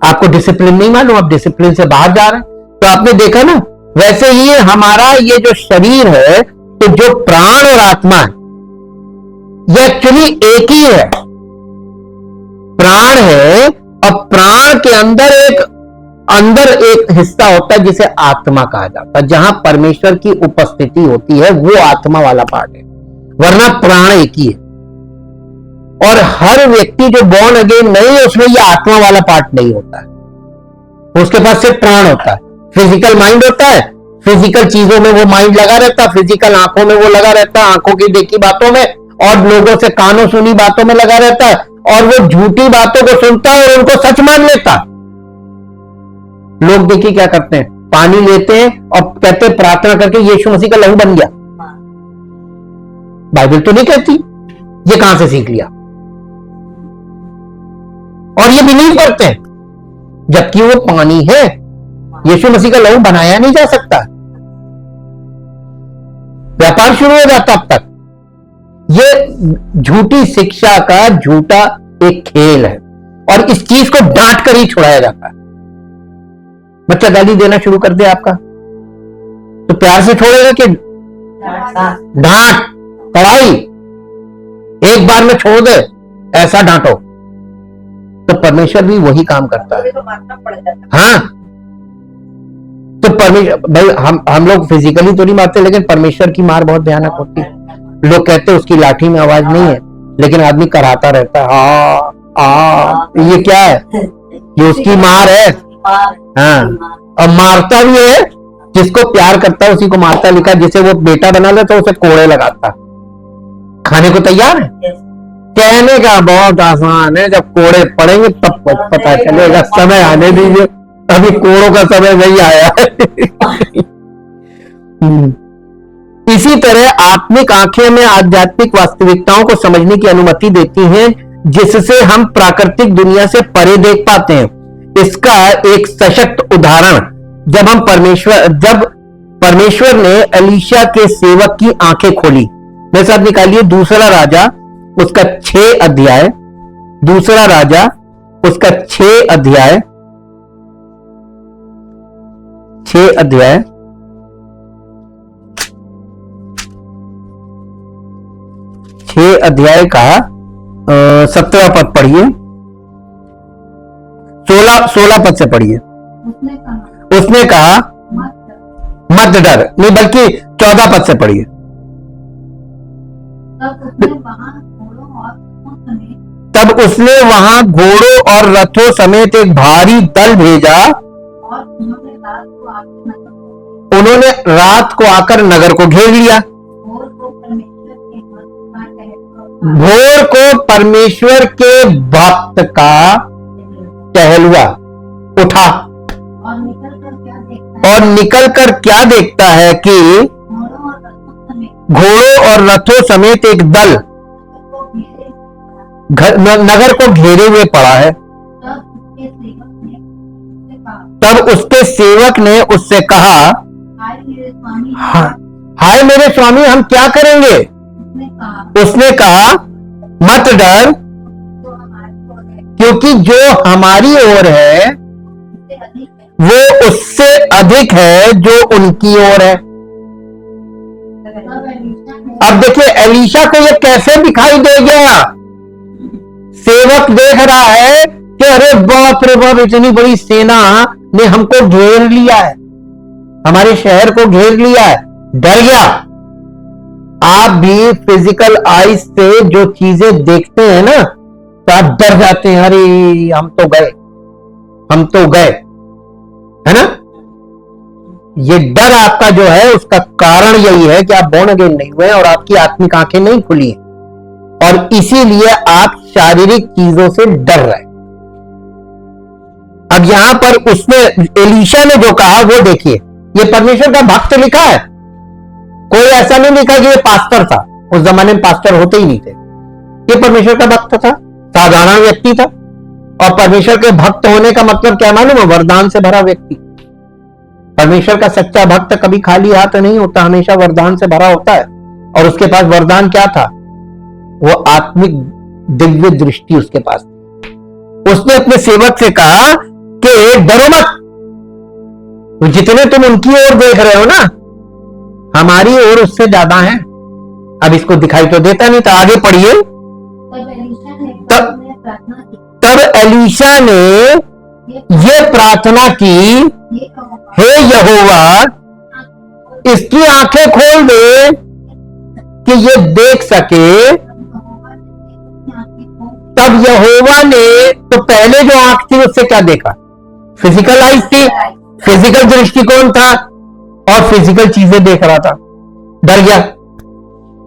आपको डिसिप्लिन नहीं मालूम, आप डिसिप्लिन से बाहर जा रहे हैं। तो आपने देखा ना, वैसे ही हमारा ये जो शरीर है, तो जो प्राण और आत्मा है ये एक्चुअली एक ही है। प्राण है और प्राण के अंदर एक हिस्सा होता है जिसे आत्मा कहा जाता है, जहां परमेश्वर की उपस्थिति होती है, वो आत्मा वाला पार्ट है, वरना प्राण एक ही है। और हर व्यक्ति जो बॉर्न अगेन नहीं है उसमें ये आत्मा वाला पार्ट नहीं होता है, उसके पास सिर्फ प्राण होता है। फिजिकल माइंड होता है, फिजिकल चीजों में वो माइंड लगा रहता है, फिजिकल आंखों में वो लगा रहता है, आंखों की देखी बातों में, और लोगों से कानों सुनी बातों में लगा रहता है, और वो झूठी बातों को सुनता है और उनको सच मान लेता। लोग देखिए क्या करते हैं, पानी लेते हैं और कहते हैं प्रार्थना करके यीशु मसीह का लहू बन गया। बाइबल तो नहीं कहती, ये कहां से सीख लिया? और ये बिलीव करते हैं, जबकि वो पानी है। यीशु मसीह का लहू बनाया नहीं जा सकता। व्यापार शुरू हो जाता अब तक। ये झूठी शिक्षा का झूठा एक खेल है, और इस चीज को डांट कर ही छुड़ाया जाता है। बच्चा गाली देना शुरू कर दे आपका, तो प्यार से छोड़ेगा कि डांट कड़ाई एक बार में छोड़ दे, ऐसा डांटो? तो परमेश्वर भी वही काम करता है। हाँ, तो परमेश्वर भाई, हम लोग फिजिकली तो नहीं मारते, लेकिन परमेश्वर की मार बहुत भयानक होती है। लोग कहते हैं उसकी लाठी में आवाज नहीं है, लेकिन आदमी कराता रहता है। ये क्या है? ये उसकी मार है। हाँ, और मारता भी है, जिसको प्यार करता है उसी को मारता। लिखा जिसे वो बेटा बना लेता है उसे कोड़े लगाता। खाने को तैयार है? कहने का बहुत आसान है, जब कोड़े पड़ेंगे तब पता चलेगा। समय आने दीजिए, अभी कोड़ों का समय नहीं आया है। इसी तरह आत्मिक आंखें में आध्यात्मिक वास्तविकताओं को समझने की अनुमति देती हैं, जिससे हम प्राकृतिक दुनिया से परे देख पाते हैं। इसका एक सशक्त उदाहरण, जब परमेश्वर ने एलीशा के सेवक की आंखें खोली। मेरे साथ निकालिए दूसरा राजा उसका 6 अध्याय, दूसरा राजा उसका 6 अध्याय, 6 अध्याय 6 अध्याय का 17 पद पढ़िए, 16 पद से पढ़िए। उसने कहा मत डर, नहीं बल्कि 14 पद से पढ़िए। तब उसने वहां घोड़ों और तब उसने वहां घोड़ों और रथों समेत एक भारी दल भेजा, और उन्होंने रात को आकर नगर को घेर लिया। भोर को परमेश्वर के भक्त का टहलुआ उठा और निकल कर क्या देखता है कि घोड़ों और रथों समेत एक दल नगर को घेरे हुए पड़ा है। तब उसके सेवक ने उससे कहा, हाय मेरे स्वामी, हम क्या करेंगे? उसने कहा, मत डर, क्योंकि जो हमारी ओर है वो उससे अधिक है जो उनकी ओर है। अब देखिए एलीशा को ये कैसे दिखाई दे गया। सेवक देख रहा है कि अरे बाप रे बाप, इतनी बड़ी सेना ने हमको घेर लिया है, हमारे शहर को घेर लिया है, डर गया। आप भी फिजिकल आईज से जो चीजें देखते हैं ना, तो आप डर जाते हैं, अरे हम तो गए, हम तो गए, है ना। ये डर आपका जो है उसका कारण यही है कि आप बोर्न अगेन नहीं हुए और आपकी आत्मिक आंखें नहीं खुली हैं, और इसीलिए आप शारीरिक चीजों से डर रहे। अब यहां पर उसने, एलीशा ने जो कहा वो देखिए, ये परमेश्वर का भक्त लिखा है, कोई ऐसा नहीं लिखा कि ये पास्टर था। उस जमाने में पास्टर होते ही नहीं थे। ये परमेश्वर का भक्त था, साधारण व्यक्ति था। और परमेश्वर के भक्त होने का मतलब क्या मालूम है? वरदान से भरा व्यक्ति। परमेश्वर का सच्चा भक्त कभी खाली हाथ नहीं होता, हमेशा वरदान से भरा होता है। और उसके पास वरदान क्या था? वो आत्मिक दिव्य दृष्टि उसके पास थी। उसने अपने सेवक से कहा कि डरो मत, तो जितने तुम उनकी ओर देख रहे हो ना, हमारी ओर उससे ज्यादा है। अब इसको दिखाई तो देता नहीं था। आगे पढ़िए। तब एलीशा ने ये प्रार्थना की, हे यहोवा, इसकी आंखें खोल दे कि ये देख सके। तब यहोवा ने, तो पहले जो आंख थी उससे क्या देखा? फिजिकल आइज थी, फिजिकल दृष्टिकोण था और फिजिकल चीजें देख रहा था, डर गया।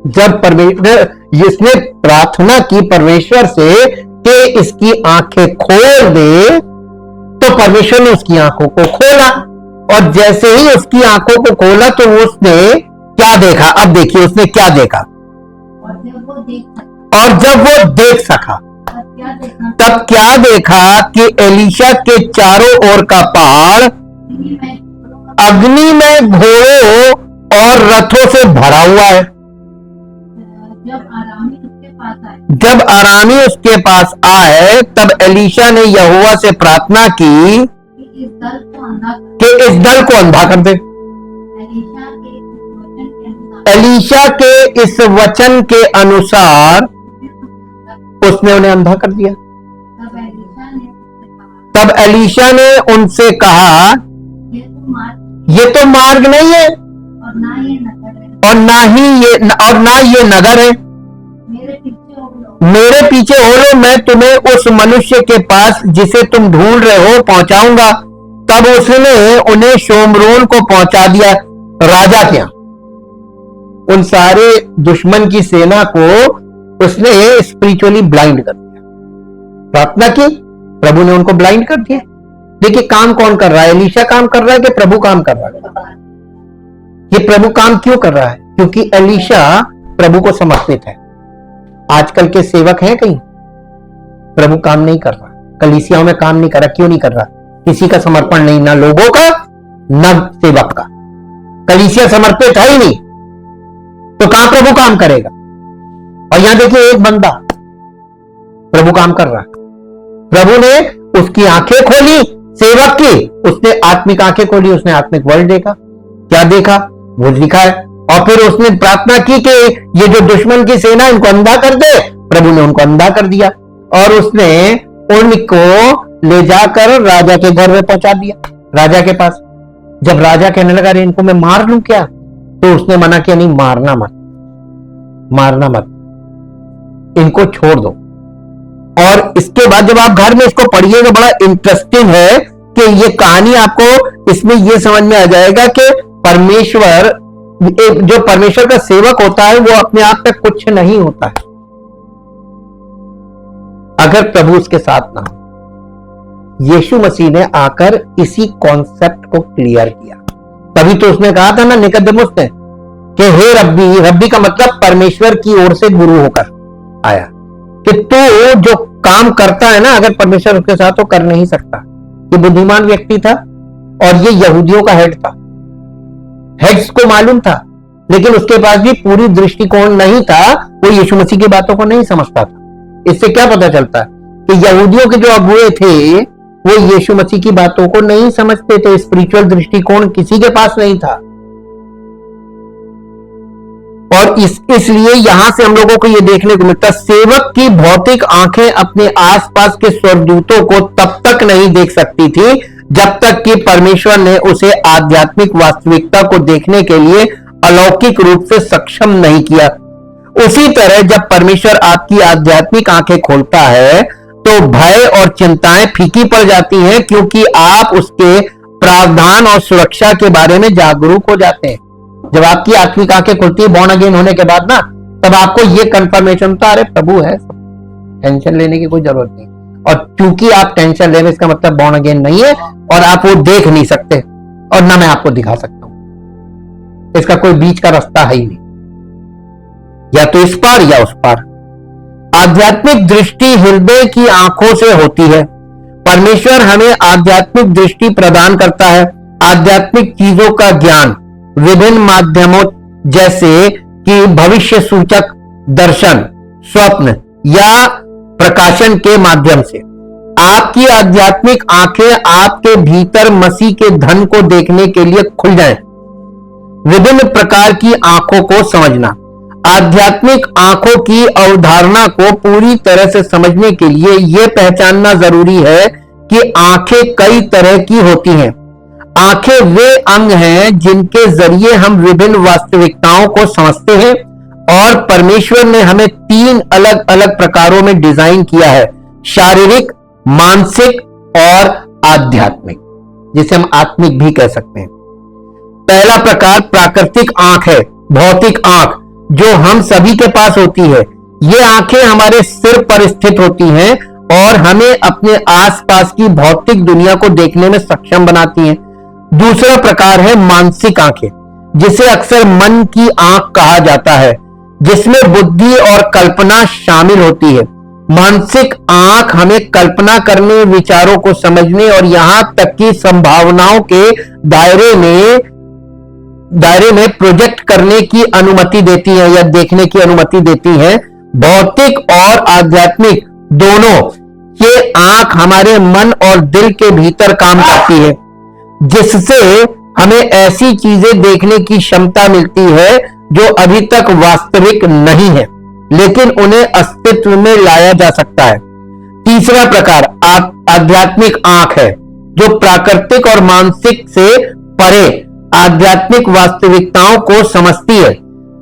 जब परमेश्वर, इसने प्रार्थना की परमेश्वर से कि इसकी आंखें खोल दे, तो परमेश्वर ने उसकी आंखों को खोला। और जैसे ही उसकी आंखों को खोला तो उसने क्या देखा? अब देखिए उसने क्या देखा। और जब वो देख सका तब क्या देखा कि एलीशा के चारों ओर का पहाड़ अग्नि में घोड़ों और रथों से भरा हुआ है। जब अरामी उसके पास आए तब एलीशा ने यहोवा से प्रार्थना की कि इस दल को अंधा कर दे। एलीशा के इस वचन के अनुसार उसने उन्हें अंधा कर दिया। तब एलीशा ने उनसे कहा, ये तो मार्ग नहीं है और ना ये नगर है। मेरे पीछे हो लो, मैं तुम्हें उस मनुष्य के पास जिसे तुम ढूंढ रहे हो पहुंचाऊंगा। तब उसने उन्हें शोमरोन को पहुंचा दिया, राजा के यहां। उन सारे दुश्मन की सेना को उसने स्पिरिचुअली ब्लाइंड कर दिया। प्रार्थना की, प्रभु ने उनको ब्लाइंड कर दिया। देखिए काम कौन कर रहा है? एलीशा काम कर रहा है कि प्रभु काम कर रहा है? ये प्रभु काम क्यों कर रहा है? क्योंकि एलीशा प्रभु को समर्पित है। आजकल के सेवक हैं कहीं, प्रभु काम नहीं कर रहा, कलीसियाओं में काम नहीं कर रहा। क्यों नहीं कर रहा? किसी का समर्पण नहीं, ना लोगों का ना सेवक का। कलीसिया समर्पित है ही नहीं, तो कहां प्रभु काम करेगा? और यहां देखिए एक बंदा प्रभु काम कर रहा है। प्रभु ने उसकी आंखें खोली सेवक की, उसने आत्मिक आंखें खोली, उसने आत्मिक वर्ल्ड देखा। क्या देखा? वो लिखा है। और फिर उसने प्रार्थना की कि ये जो दुश्मन की सेना इनको अंधा कर दे। प्रभु ने उनको अंधा कर दिया और उसने उनको ले जाकर राजा के घर में पहुंचा दिया, राजा के पास। जब राजा कहने लगा अरे इनको मैं मार लूं क्या, तो उसने मना किया, नहीं मारना मत, मारना मत, इनको छोड़ दो। और इसके बाद जब आप घर में इसको पढ़िएगा, बड़ा इंटरेस्टिंग है कि ये कहानी आपको इसमें ये समझ में आ जाएगा कि परमेश्वर, जो परमेश्वर का सेवक होता है वो अपने आप में कुछ नहीं होता है अगर प्रभु उसके साथ ना हो। यीशु मसीह ने आकर इसी कॉन्सेप्ट को क्लियर किया। तभी तो उसने कहा था ना निकोदेमुस ने कि हे रब्बी, रब्बी का मतलब परमेश्वर की ओर से गुरु होकर आया, कि तू जो काम करता है ना, अगर परमेश्वर उसके साथ तो कर नहीं सकता। ये बुद्धिमान व्यक्ति था और ये यहूदियों का हेड था, हेड्स को मालूम था, लेकिन उसके पास भी पूरी दृष्टिकोण नहीं था, वो यीशु मसीह की बातों को नहीं समझता था। इससे क्या पता चलता है कि यहूदियों के जो अगुए थे वो यीशु मसीह की बातों को नहीं समझते थे, स्पिरिचुअल दृष्टिकोण किसी के पास नहीं था। और इसलिए यहां से हम लोगों को यह देखने को मिलता, सेवक की भौतिक आंखें अपने आसपास के स्वर्गदूतों को तब तक नहीं देख सकती थी जब तक कि परमेश्वर ने उसे आध्यात्मिक वास्तविकता को देखने के लिए अलौकिक रूप से सक्षम नहीं किया। उसी तरह जब परमेश्वर आपकी आध्यात्मिक आंखें खोलता है तो भय और चिंताएं फीकी पड़ जाती हैं, क्योंकि आप उसके प्रावधान और सुरक्षा के बारे में जागरूक हो जाते हैं। जब आपकी आत्मिक आंखें खुलती है बॉर्न अगेन होने के बाद ना, तब आपको ये कंफर्मेशन होता है, अरे प्रभु है, टेंशन लेने की कोई जरूरत नहीं। और क्योंकि आप टेंशन ले रहे, इसका मतलब बॉर्न अगेन नहीं है और आप वो देख नहीं सकते, और ना मैं आपको दिखा सकता हूं। इसका कोई बीच का रास्ता है ही नहीं, या तो इस पार या उस पार। आध्यात्मिक दृष्टि हृदय की आंखों से होती है। परमेश्वर हमें आध्यात्मिक दृष्टि प्रदान करता है। आध्यात्मिक चीजों का ज्ञान विभिन्न माध्यमों जैसे कि भविष्य सूचक दर्शन, स्वप्न या प्रकाशन के माध्यम से। आपकी आध्यात्मिक आंखें आपके भीतर मसीह के धन को देखने के लिए खुल जाएं। विभिन्न प्रकार की आंखों को समझना। आध्यात्मिक आंखों की अवधारणा को पूरी तरह से समझने के लिए यह पहचानना जरूरी है कि आंखें कई तरह की होती हैं। आंखें वे अंग हैं जिनके जरिए हम विभिन्न वास्तविकताओं को समझते हैं, और परमेश्वर ने हमें 3 अलग अलग प्रकारों में डिजाइन किया है, शारीरिक, मानसिक और आध्यात्मिक, जिसे हम आत्मिक भी कह सकते हैं। पहला प्रकार प्राकृतिक आंख है, भौतिक आंख, जो हम सभी के पास होती है। ये आंखें हमारे सिर पर स्थित होती हैं और हमें अपने आसपास की भौतिक दुनिया को देखने में सक्षम बनाती हैं। दूसरा प्रकार है मानसिक आंखें, जिसे अक्सर मन की आंख कहा जाता है, जिसमें बुद्धि और कल्पना शामिल होती है। मानसिक आंख हमें कल्पना करने, विचारों को समझने और यहां तक कि संभावनाओं के दायरे में प्रोजेक्ट करने की अनुमति देती है या देखने की अनुमति देती है। भौतिक और आध्यात्मिक दोनों ये आंख हमारे मन और दिल के भीतर काम करती है, जिससे हमें ऐसी चीजें देखने की क्षमता मिलती है जो अभी तक वास्तविक नहीं है, लेकिन उन्हें अस्तित्व में लाया जा सकता है। तीसरा प्रकार आध्यात्मिक आंख है, जो प्राकृतिक और मानसिक से परे आध्यात्मिक वास्तविकताओं को समझती है,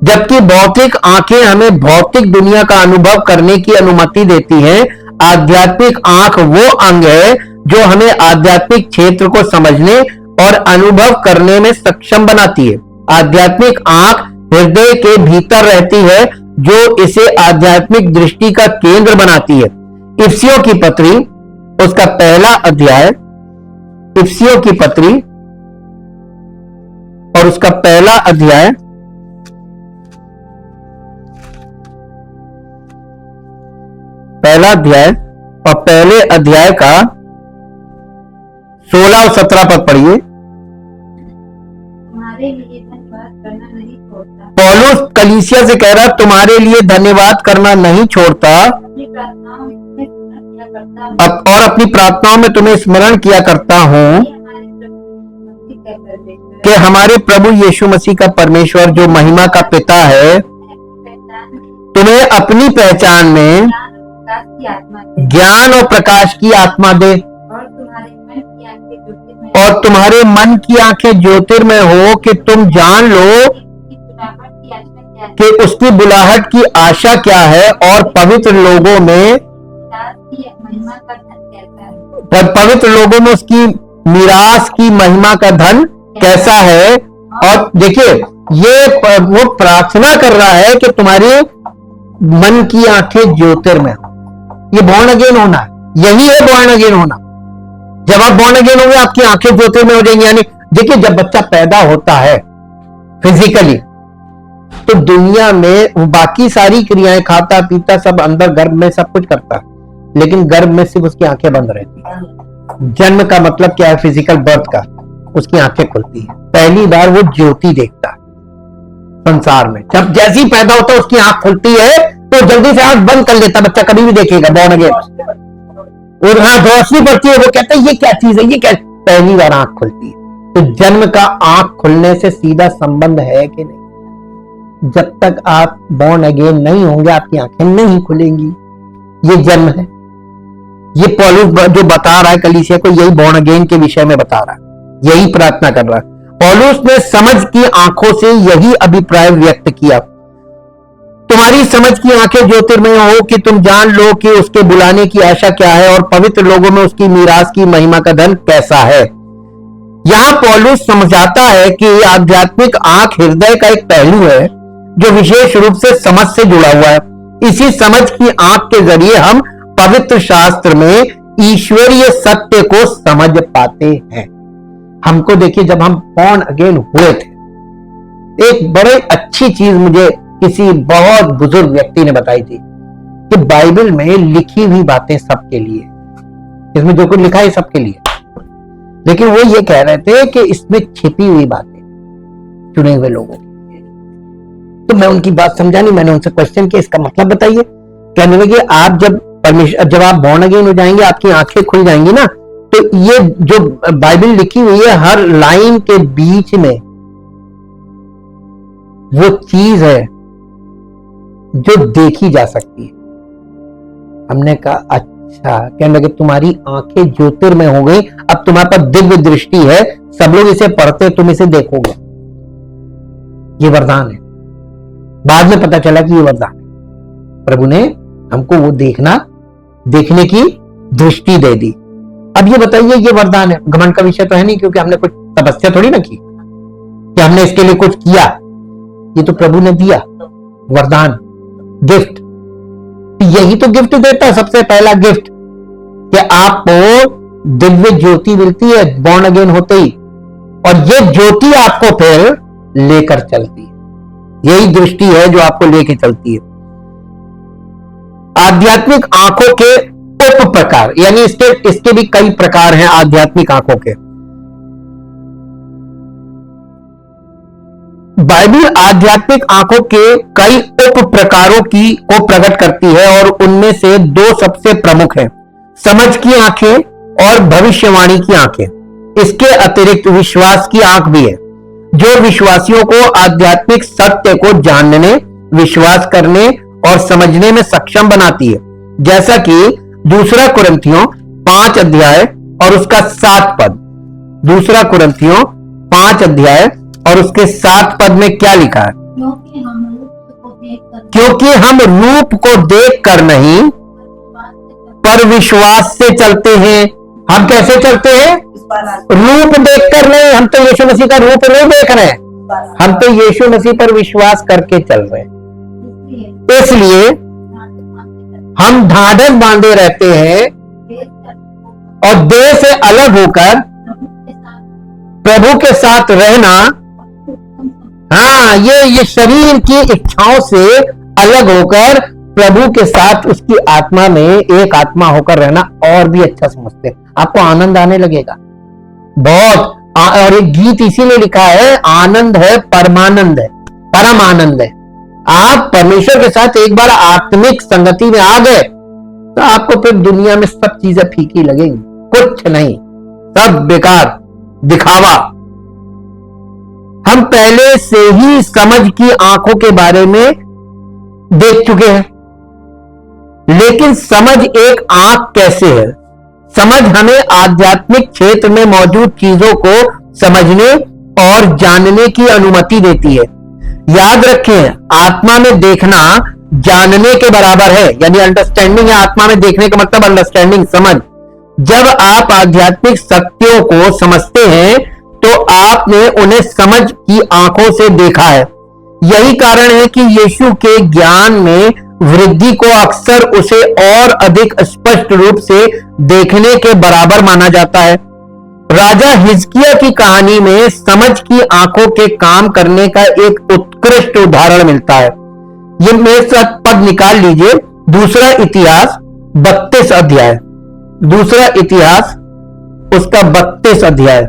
जबकि भौतिक आंखें हमें भौतिक दुनिया का अनुभव करने की अनुमति देती हैं। आध्यात्मिक आंख वो अंग है जो हमें आध्यात्मिक क्षेत्र को समझने और अनुभव करने में सक्षम बनाती है। आध्यात्मिक आंख हृदय के भीतर रहती है, जो इसे आध्यात्मिक दृष्टि का केंद्र बनाती है। इफिसियों की पत्री उसका पहला अध्याय, इफिसियों की पत्री और उसका पहला अध्याय और पहले अध्याय का 16 और 17 पद पढ़िए। तुम्हारे लिए धन्यवाद करना नहीं छोड़ता। पौलुस कलीसिया से कह रहा, तुम्हारे लिए धन्यवाद करना नहीं छोड़ता, अपनी प्रार्थनाओं में तुम्हें स्मरण किया करता हूँ, और अपनी प्रार्थनाओं में तुम्हें स्मरण किया करता हूं कि हमारे प्रभु यीशु मसीह का परमेश्वर जो महिमा का पिता है, तुम्हें अपनी पहचान में ज्ञान और प्रकाश की आत्मा दे, और तुम्हारे मन की आंखें ज्योतिर्मय हो कि तुम जान लो कि उसकी बुलाहट की आशा क्या है और पवित्र लोगों में की महिमा का धन कैसा है? पर पवित्र लोगों में उसकी मीरास की महिमा का धन कैसा है। और देखिए वो प्रार्थना कर रहा है कि तुम्हारे मन की आंखें ज्योतिर्मय हो। ये बॉर्न अगेन होना है, यही है बॉर्न अगेन होना। जब आप बॉर्न अगेन होंगे आपकी आंखें ज्योतिर्मय हो जाएंगी। यानी देखिए जब बच्चा पैदा होता है फिजिकली तो दुनिया में वो बाकी सारी क्रियाएं खाता पीता सब अंदर गर्भ में सब कुछ करता है, लेकिन गर्भ में सिर्फ उसकी आंखें बंद रहती है। जन्म का मतलब क्या है? फिजिकल बर्थ का। उसकी आंखें खुलती है, पहली बार वो ज्योति देखता है संसार में। जब जैसे ही पैदा होता है उसकी आंख खुलती है तो जल्दी से आंख बंद कर लेता बच्चा, कभी भी देखेगा बॉर्न अगेन। और हाँ रोशनी पड़ती है, वो कहता है ये क्या चीज है, ये क्या। पहली बार आंख खुलती है। तो जन्म का आंख खुलने से सीधा संबंध है कि नहीं? जब तक आप बॉर्न अगेन नहीं होंगे आपकी आंखें नहीं खुलेंगी। ये जन्म है। ये पौलुस जो बता रहा है कलीसिया को, यही बॉर्न अगेन के विषय में बता रहा है, यही प्रार्थना कर रहा है। पौलुस ने समझ की आंखों से यही अभिप्राय व्यक्त किया, तुम्हारी समझ की आंखें ज्योतिर्मय हो कि तुम जान लो कि उसके बुलाने की आशा क्या है और पवित्र लोगों में उसकी मीरास की महिमा का धन कैसा है। यहां पौलुस समझाता है कि आध्यात्मिक आंख हृदय का एक पहलू है जो विशेष रूप से समझ से जुड़ा हुआ है। इसी समझ की आंख के जरिए हम पवित्र शास्त्र में ईश्वरीय सत्य को समझ पाते हैं। हमको देखिए जब हम बॉर्न अगेन हुए थे, एक बड़ी अच्छी चीज मुझे किसी बहुत बुजुर्ग व्यक्ति ने बताई थी कि बाइबल में लिखी हुई बातें सबके लिए, इसमें जो कुछ लिखा है सबके लिए, लेकिन वो ये कह रहे थे कि इसमें छिपी हुई बातें चुने हुए लोगों की। तो मैं उनकी बात समझा नहीं, मैंने उनसे क्वेश्चन किया इसका मतलब बताइए। कहने लगे आप जब आप बॉर्न अगेन हो जाएंगे आपकी आंखें खुल जाएंगी ना, तो ये जो बाइबल लिखी हुई है हर लाइन के बीच में वो चीज है जो देखी जा सकती है। हमने कहा अच्छा। कहने लगे तुम्हारी आंखें ज्योतिर्मय हो गई, अब तुम्हारे पास दिव्य दृष्टि है, सब लोग इसे पढ़ते तुम इसे देखोगे। ये वरदान है। बाद में पता चला कि ये वरदान है, प्रभु ने हमको वो देखने की दृष्टि दे दी। अब ये बताइए ये वरदान है, घमंड का विषय तो है नहीं, क्योंकि हमने कुछ तपस्या थोड़ी ना की कि हमने इसके लिए कुछ किया। ये तो प्रभु ने दिया वरदान, गिफ्ट। यही तो गिफ्ट देता है, सबसे पहला गिफ्ट कि आपको दिव्य ज्योति मिलती है बॉर्न अगेन होते ही, और ये ज्योति आपको फिर लेकर चलती है। यही दृष्टि है जो आपको लेकर चलती है। आध्यात्मिक आंखों के उप प्रकार, यानी इसके भी कई प्रकार हैं आध्यात्मिक आंखों के। बाइबल आध्यात्मिक आंखों के कई उप प्रकारों को प्रकट करती है और उनमें से दो सबसे प्रमुख हैं, समझ की आंखें और भविष्यवाणी की आंखें। इसके अतिरिक्त विश्वास की आंख भी है जो विश्वासियों को आध्यात्मिक सत्य को जानने, विश्वास करने और समझने में सक्षम बनाती है, जैसा कि दूसरा कुरिन्थियों 5 अध्याय और उसका 7 पद। दूसरा कुरिन्थियों 5 अध्याय और उसके 7 पद में क्या लिखा है? क्योंकि हम रूप को देख कर नहीं पर विश्वास से चलते हैं। हम कैसे चलते हैं? रूप देखकर नहीं, हम तो यीशु मसीह का रूप नहीं देख रहे हैं, हम तो यीशु मसीह पर विश्वास करके चल रहे हैं। इसलिए हम ढाढ़स बांधे रहते हैं और देह से अलग होकर प्रभु के साथ रहना, हाँ ये शरीर की इच्छाओं से अलग होकर प्रभु के साथ उसकी आत्मा में एक आत्मा होकर रहना और भी अच्छा समझते हैं। आपको आनंद आने लगेगा बहुत। और एक गीत इसीलिए लिखा है, आनंद है परमानंद है, परम आनंद है। आप परमेश्वर के साथ एक बार आत्मिक संगति में आ गए तो आपको फिर दुनिया में सब चीजें फीकी लगेंगी, कुछ नहीं, सब बेकार, दिखावा। हम पहले से ही समझ की आंखों के बारे में देख चुके हैं, लेकिन समझ एक आंख कैसे है? समझ हमें आध्यात्मिक क्षेत्र में मौजूद चीजों को समझने और जानने की अनुमति देती है। याद रखें, आत्मा में देखना जानने के बराबर है। यानी अंडरस्टैंडिंग है, आत्मा में देखने का मतलब अंडरस्टैंडिंग, समझ। जब आप आध्यात्मिक सत्यों को समझते हैं तो आपने उन्हें समझ की आंखों से देखा है। यही कारण है कि यीशु के ज्ञान में वृद्धि को अक्सर उसे और अधिक स्पष्ट रूप से देखने के बराबर माना जाता है। राजा हिजकिय्याह की कहानी में समझ की आंखों के काम करने का एक उत्कृष्ट उदाहरण मिलता है। ये मेरे साथ पद निकाल लीजिए, दूसरा इतिहास 32 अध्याय, दूसरा इतिहास उसका 32 अध्याय,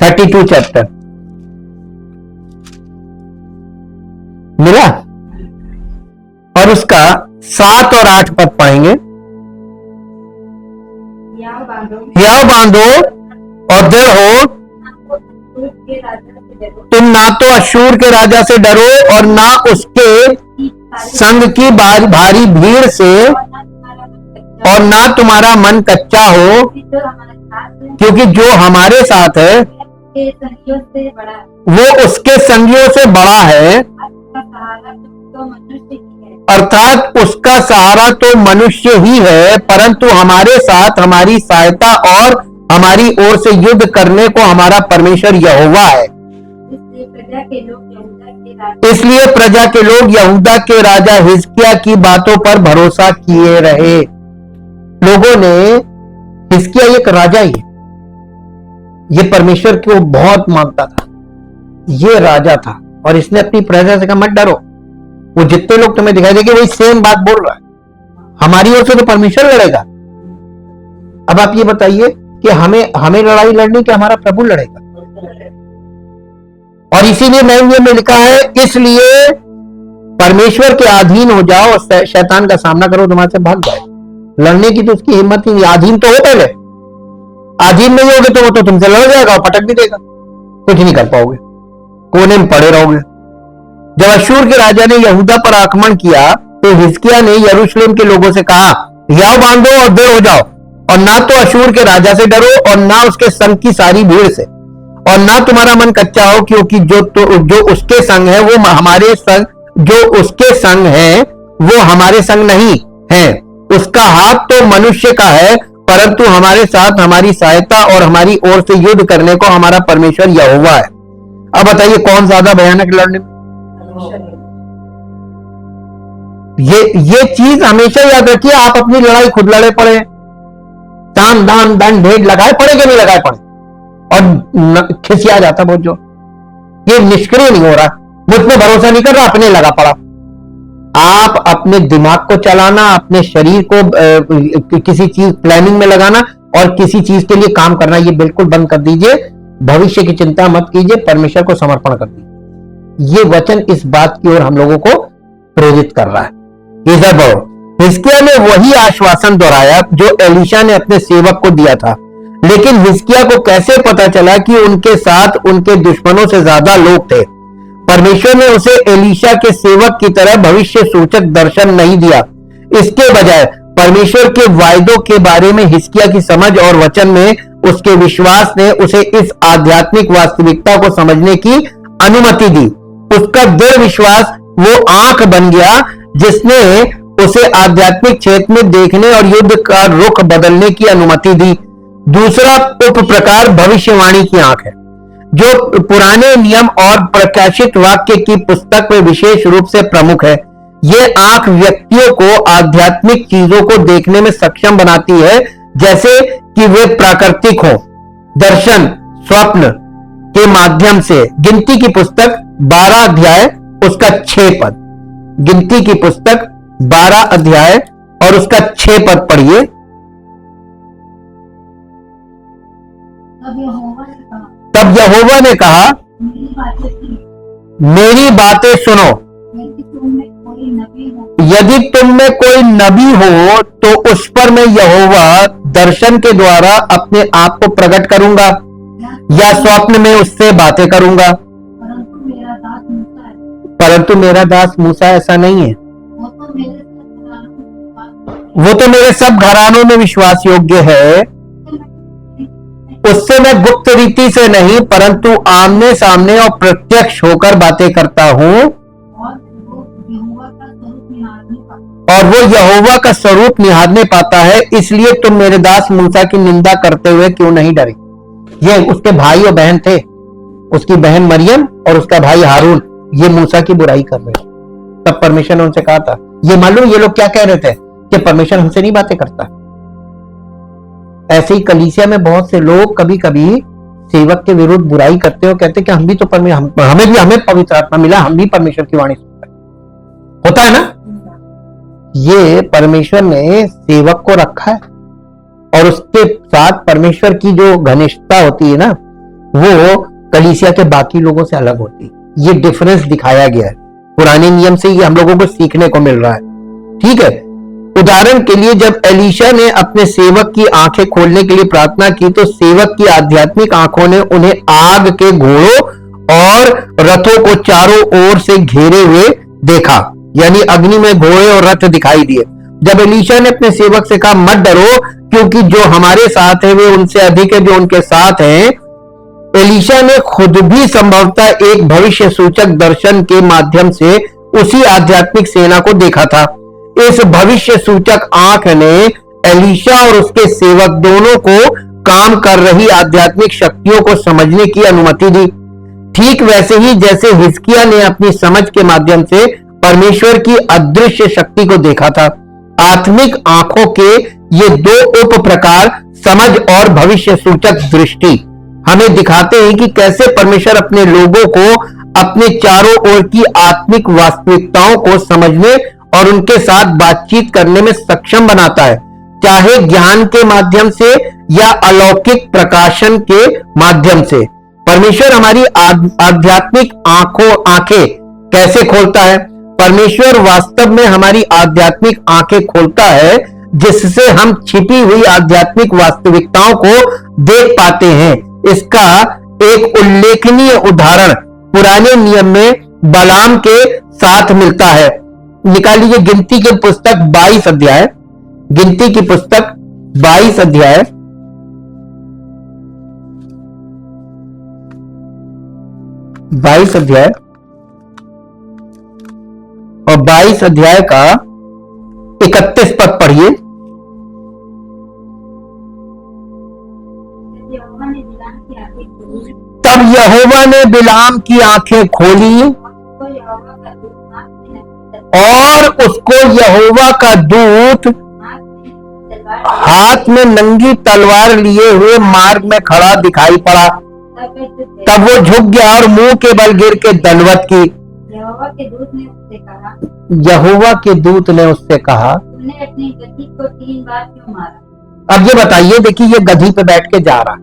32 चैप्टर मिला, और उसका 7 और 8 पद पाएंगे। हियाव बांधो और दृढ़ हो, तुम ना तो अशूर के राजा से डरो और ना उसके संग की भारी भीड़ से, और ना तुम्हारा मन कच्चा हो, क्योंकि जो हमारे साथ है वो उसके संगियों से बड़ा है, अर्थात उसका सहारा तो मनुष्य ही है, परंतु हमारे साथ हमारी सहायता और हमारी ओर से युद्ध करने को हमारा परमेश्वर यहोवा है। इसलिए प्रजा के लोग यहूदा के राजा हिजकिय्याह की बातों पर भरोसा किए रहे। लोगों ने, हिजकिय्याह एक राजा ही है, ये परमेश्वर को बहुत मानता था, ये राजा था, और इसने अपनी प्रजा से कहा मत डरो। वो जितने लोग तुम्हें दिखाई देंगे वही सेम बात बोल रहा है, हमारी ओर से तो परमेश्वर लड़ेगा। अब आप ये बताइए कि हमें लड़ाई लड़नी कि हमारा प्रभु लड़ेगा? और इसीलिए नए में लिखा है, इसलिए परमेश्वर के अधीन हो जाओ और शैतान का सामना करो, तुम्हारे से भाग जाए। लड़ने की तो उसकी हिम्मत ही नहीं। अधीन तो हो, पहले अधीन नहीं होगे तो वो तो तुमसे लड़ जाएगा और पटक भी देगा, कुछ नहीं कर पाओगे, कोने में पड़े रहोगे। जब अशूर के राजा ने यहूदा पर आक्रमण किया तो हिजकिय्याह ने यरूशलेम के लोगों से कहा, हियाव बांधो और दृढ़ हो जाओ, और ना तो अशूर के राजा से डरो और ना उसके संग की सारी भीड़ से, और ना तुम्हारा मन कच्चा हो, क्योंकि जो उसके संग है वो हमारे संग, जो उसके संग है वो हमारे संग नहीं है। उसका हाथ तो मनुष्य का है, परंतु हमारे साथ हमारी सहायता और हमारी ओर से युद्ध करने को हमारा परमेश्वर यहोवा है। अब बताइए कौन ज्यादा भयानक लड़ने में? ये चीज हमेशा याद रखिए, आप अपनी लड़ाई खुद लड़े पड़े, तान दान दंड भेद लगाए पड़े कि नहीं लगाए पड़े, और खिसिया जाता बहुत जो, ये निष्क्रिय नहीं हो रहा, मुझ पर भरोसा नहीं कर रहा, अपने लगा पड़ा। आप अपने दिमाग को चलाना, अपने शरीर को किसी चीज प्लानिंग में लगाना और किसी चीज के लिए काम करना, ये बिल्कुल बंद कर दीजिए। भविष्य की चिंता मत कीजिए, परमेश्वर को समर्पण कर दीजिए। ये वचन इस बात की ओर हम लोगों को प्रेरित कर रहा है। हिजकिय्याह ने वही आश्वासन दोहराया जो एलीशा ने अपने सेवक को दिया था, लेकिन हिजकिय्याह को कैसे पता चला कि उनके साथ उनके दुश्मनों से ज्यादा लोग थे? परमेश्वर ने उसे एलीशा के सेवक की तरह भविष्य सूचक दर्शन नहीं दिया। इसके बजाय परमेश्वर के वायदों के बारे में हिजकिय्याह की समझ और वचन में उसके विश्वास ने उसे इस आध्यात्मिक वास्तविकता को समझने की अनुमति दी। उसका दृढ़ विश्वास वो आंख बन गया जिसने उसे आध्यात्मिक क्षेत्र में देखने और युद्ध का रुख बदलने की अनुमति दी। दूसरा उप प्रकार भविष्यवाणी की आंख है, जो पुराने नियम और प्रकाशित वाक्य की पुस्तक में विशेष रूप से प्रमुख है। ये आंख व्यक्तियों को आध्यात्मिक चीजों को देखने में सक्षम बनाती है, जैसे कि वे प्राकृतिक हो, दर्शन, स्वप्न के माध्यम से। गिनती की पुस्तक 12 अध्याय उसका 6 पद, गिनती की पुस्तक 12 अध्याय और उसका 6 पद पढ़िए। तब यहोवा ने कहा, मेरी बातें सुनो, यदि तुम में कोई नबी हो तो उस पर मैं यहोवा दर्शन के द्वारा अपने आप को प्रकट करूंगा या स्वप्न में उससे बातें करूंगा। परंतु मेरा दास मूसा ऐसा नहीं है, वो तो मेरे सब घरानों में विश्वास योग्य है, उससे मैं गुप्त रीति से नहीं परंतु आमने सामने और प्रत्यक्ष होकर बातें करता हूं, और वो यहोवा का स्वरूप निहारने पाता है। इसलिए तुम मेरे दास मूसा की निंदा करते हुए क्यों नहीं डरे। ये उसके भाई और बहन थे, उसकी बहन मरियम और उसका भाई हारून, ये मूसा की बुराई कर रहे। तब परमेश्वर ने उनसे कहा था, ये मालूम ये लोग क्या कह रहे थे कि परमेश्वर हमसे नहीं बातें करता। ऐसे ही कलीसिया में बहुत से लोग कभी कभी सेवक के विरुद्ध बुराई करते हो, कहते कि हम भी तो हमें पवित्र आत्मा मिला, हम भी परमेश्वर की वाणी सुनते हैं। होता है ना। ये परमेश्वर ने सेवक को रखा है और उसके साथ परमेश्वर की जो घनिष्ठता होती है ना, वो कलीसिया के बाकी लोगों से अलग होती है। ये डिफरेंस दिखाया गया है पुराने नियम से, ये हम लोगों को सीखने को मिल रहा है। ठीक है। उदाहरण के लिए जब एलीशा ने अपने सेवक की आंखें खोलने के लिए प्रार्थना की तो सेवक की आध्यात्मिक आंखों ने उन्हें आग के घोड़ों और रथों को चारों ओर से घेरे हुए देखा, यानी अग्नि में घोड़े और रथ दिखाई दिए। जब एलीशा ने अपने सेवक से कहा मत डरो क्योंकि जो हमारे साथ है वे उनसे अधिक है जो उनके साथ हैं, एलीशा ने खुद भी संभवतः एक भविष्य सूचक दर्शन के माध्यम से उसी आध्यात्मिक सेना को देखा था। इस भविष्य सूचक आंख ने एलीशा और उसके सेवक दोनों को काम कर रही आध्यात्मिक शक्तियों को समझने की अनुमति दी, ठीक वैसे ही जैसे हिजकिय्याह ने अपनी समझ के माध्यम से परमेश्वर की अदृश्य शक्ति को देखा था। आत्मिक आंखों के ये दो उप प्रकार, समझ और भविष्य सूचक दृष्टि, हमें दिखाते हैं कि कैसे परमेश्वर अपने लोगों को अपने चारों ओर की आत्मिक वास्तविकताओं को समझने और उनके साथ बातचीत करने में सक्षम बनाता है, चाहे ज्ञान के माध्यम से या अलौकिक प्रकाशन के माध्यम से। परमेश्वर हमारी आध्यात्मिक आंखें कैसे खोलता है? परमेश्वर वास्तव में हमारी आध्यात्मिक आंखें खोलता है जिससे हम छिपी हुई आध्यात्मिक वास्तविकताओं को देख पाते हैं। इसका एक उल्लेखनीय उदाहरण पुराने नियम में बलाम के साथ मिलता है। निकालिए गिनती की पुस्तक 22 अध्याय, गिनती की पुस्तक 22 अध्याय और 22 अध्याय का 31 पद पढ़िए। तब यहोवा ने बिलाम की आंखें खोली और उसको यहोवा का दूत हाथ में नंगी तलवार लिए हुए मार्ग में खड़ा दिखाई पड़ा। तब वो झुक गया और मुंह के बल गिर के दंडवत की। यहोवा के दूत ने उससे कहा, यहोवा के दूत ने उससे कहा, तुमने अपनी गधी को 3 बार क्यों मारा? अब ये बताइए, देखिए ये गधी पे बैठ के जा रहा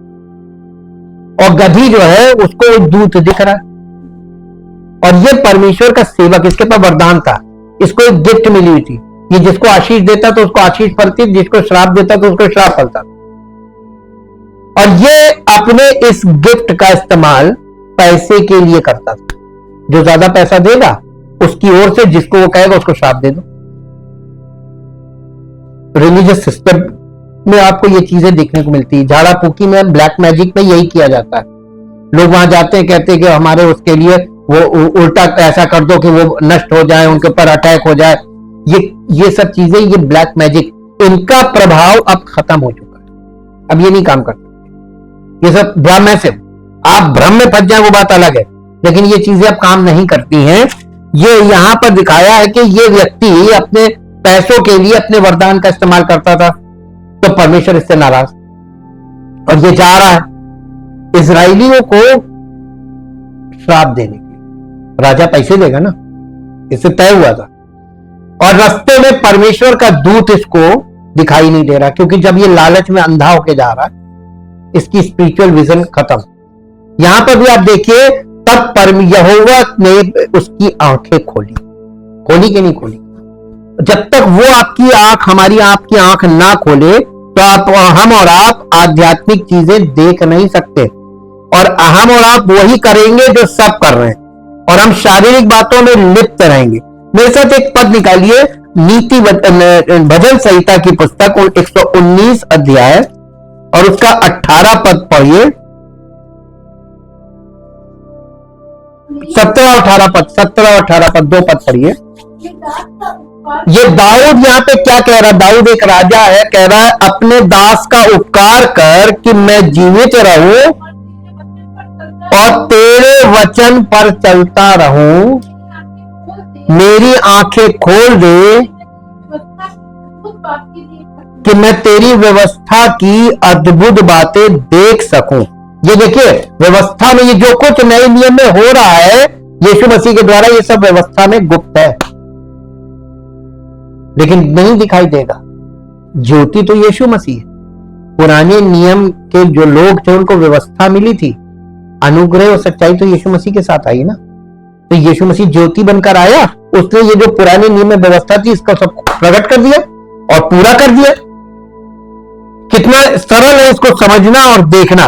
और गधी जो है उसको दूत दिख रहा है और ये परमेश्वर का सेवक, इसके पास वरदान था, इसको एक गिफ्ट मिली हुई थी। ये जिसको आशीष देता तो उसको आशीष फलती, जिसको श्राप देता तो उसको श्राप फलता। और ये अपने इस गिफ्ट का इस्तेमाल पैसे के लिए करता था। जो ज्यादा पैसा देगा उसकी ओर से जिसको वो कहेगा उसको श्राप दे दो। रिलीजियस सिस्टम में आपको ये चीजें देखने को मिलती है। झाड़ा फूकी में, ब्लैक मैजिक में यही किया जाता है। लोग वहां जाते हैं, कहते हैं कि हमारे उसके लिए वो उल्टा ऐसा कर दो कि वो नष्ट हो जाए, उनके ऊपर अटैक हो जाए। ये सब चीजें, ये ब्लैक मैजिक, इनका प्रभाव अब खत्म हो चुका है। अब ये नहीं काम करते। ये सब भ्रम है। सिर्फ आप भ्रम में फंस जाए वो बात अलग है, लेकिन ये चीजें अब काम नहीं करती हैं। ये यहां पर दिखाया है कि ये व्यक्ति अपने पैसों के लिए अपने वरदान का इस्तेमाल करता था, तो परमेश्वर इससे नाराज और ये जा रहा है इजराइलियों को श्राप देने के लिए। राजा पैसे देगा ना, इससे तय हुआ था। और रास्ते में परमेश्वर का दूत इसको दिखाई नहीं दे रहा, क्योंकि जब ये लालच में अंधा होके जा रहा है, इसकी स्पिरिचुअल विजन खत्म। यहां पर भी आप देखिए, तब यहोवा ने उसकी आंखें खोली कि नहीं खोली? जब तक वो आपकी आंख, हमारी आपकी आंख ना खोले तो हम और आप आध्यात्मिक चीजें देख नहीं सकते। और हम और आप वही करेंगे जो सब कर रहे हैं, और हम शारीरिक बातों में लिप्त रहेंगे। मेरे साथ एक पद निकालिए, नीति भजन संहिता की पुस्तक 119 अध्याय और उसका 18 पद पढ़िए, 17 और 18 पद, 17 और 18 पद, 2 पद पढ़िए। ये दाऊद यहाँ पे क्या कह रहा है? दाऊद एक राजा है, कह रहा है अपने दास का उपकार कर कि मैं जीवित रहूं और तेरे वचन पर चलता रहूं, मेरी आंखें खोल दे कि मैं तेरी व्यवस्था की अद्भुत बातें देख सकूं। ये देखिए, व्यवस्था में ये जो कुछ नए नियम में हो रहा है यीशु मसीह के द्वारा, ये सब व्यवस्था में गुप्त है, लेकिन नहीं दिखाई देगा। ज्योति तो यीशु मसीह है। पुराने नियम के जो लोग थे उनको व्यवस्था मिली थी, अनुग्रह और सच्चाई तो यीशु मसीह के साथ आई ना। तो यीशु मसीह ज्योति बनकर आया, उसने ये जो पुराने नियम में व्यवस्था थी इसका सब प्रकट कर दिया और पूरा कर दिया। कितना सरल है इसको समझना और देखना।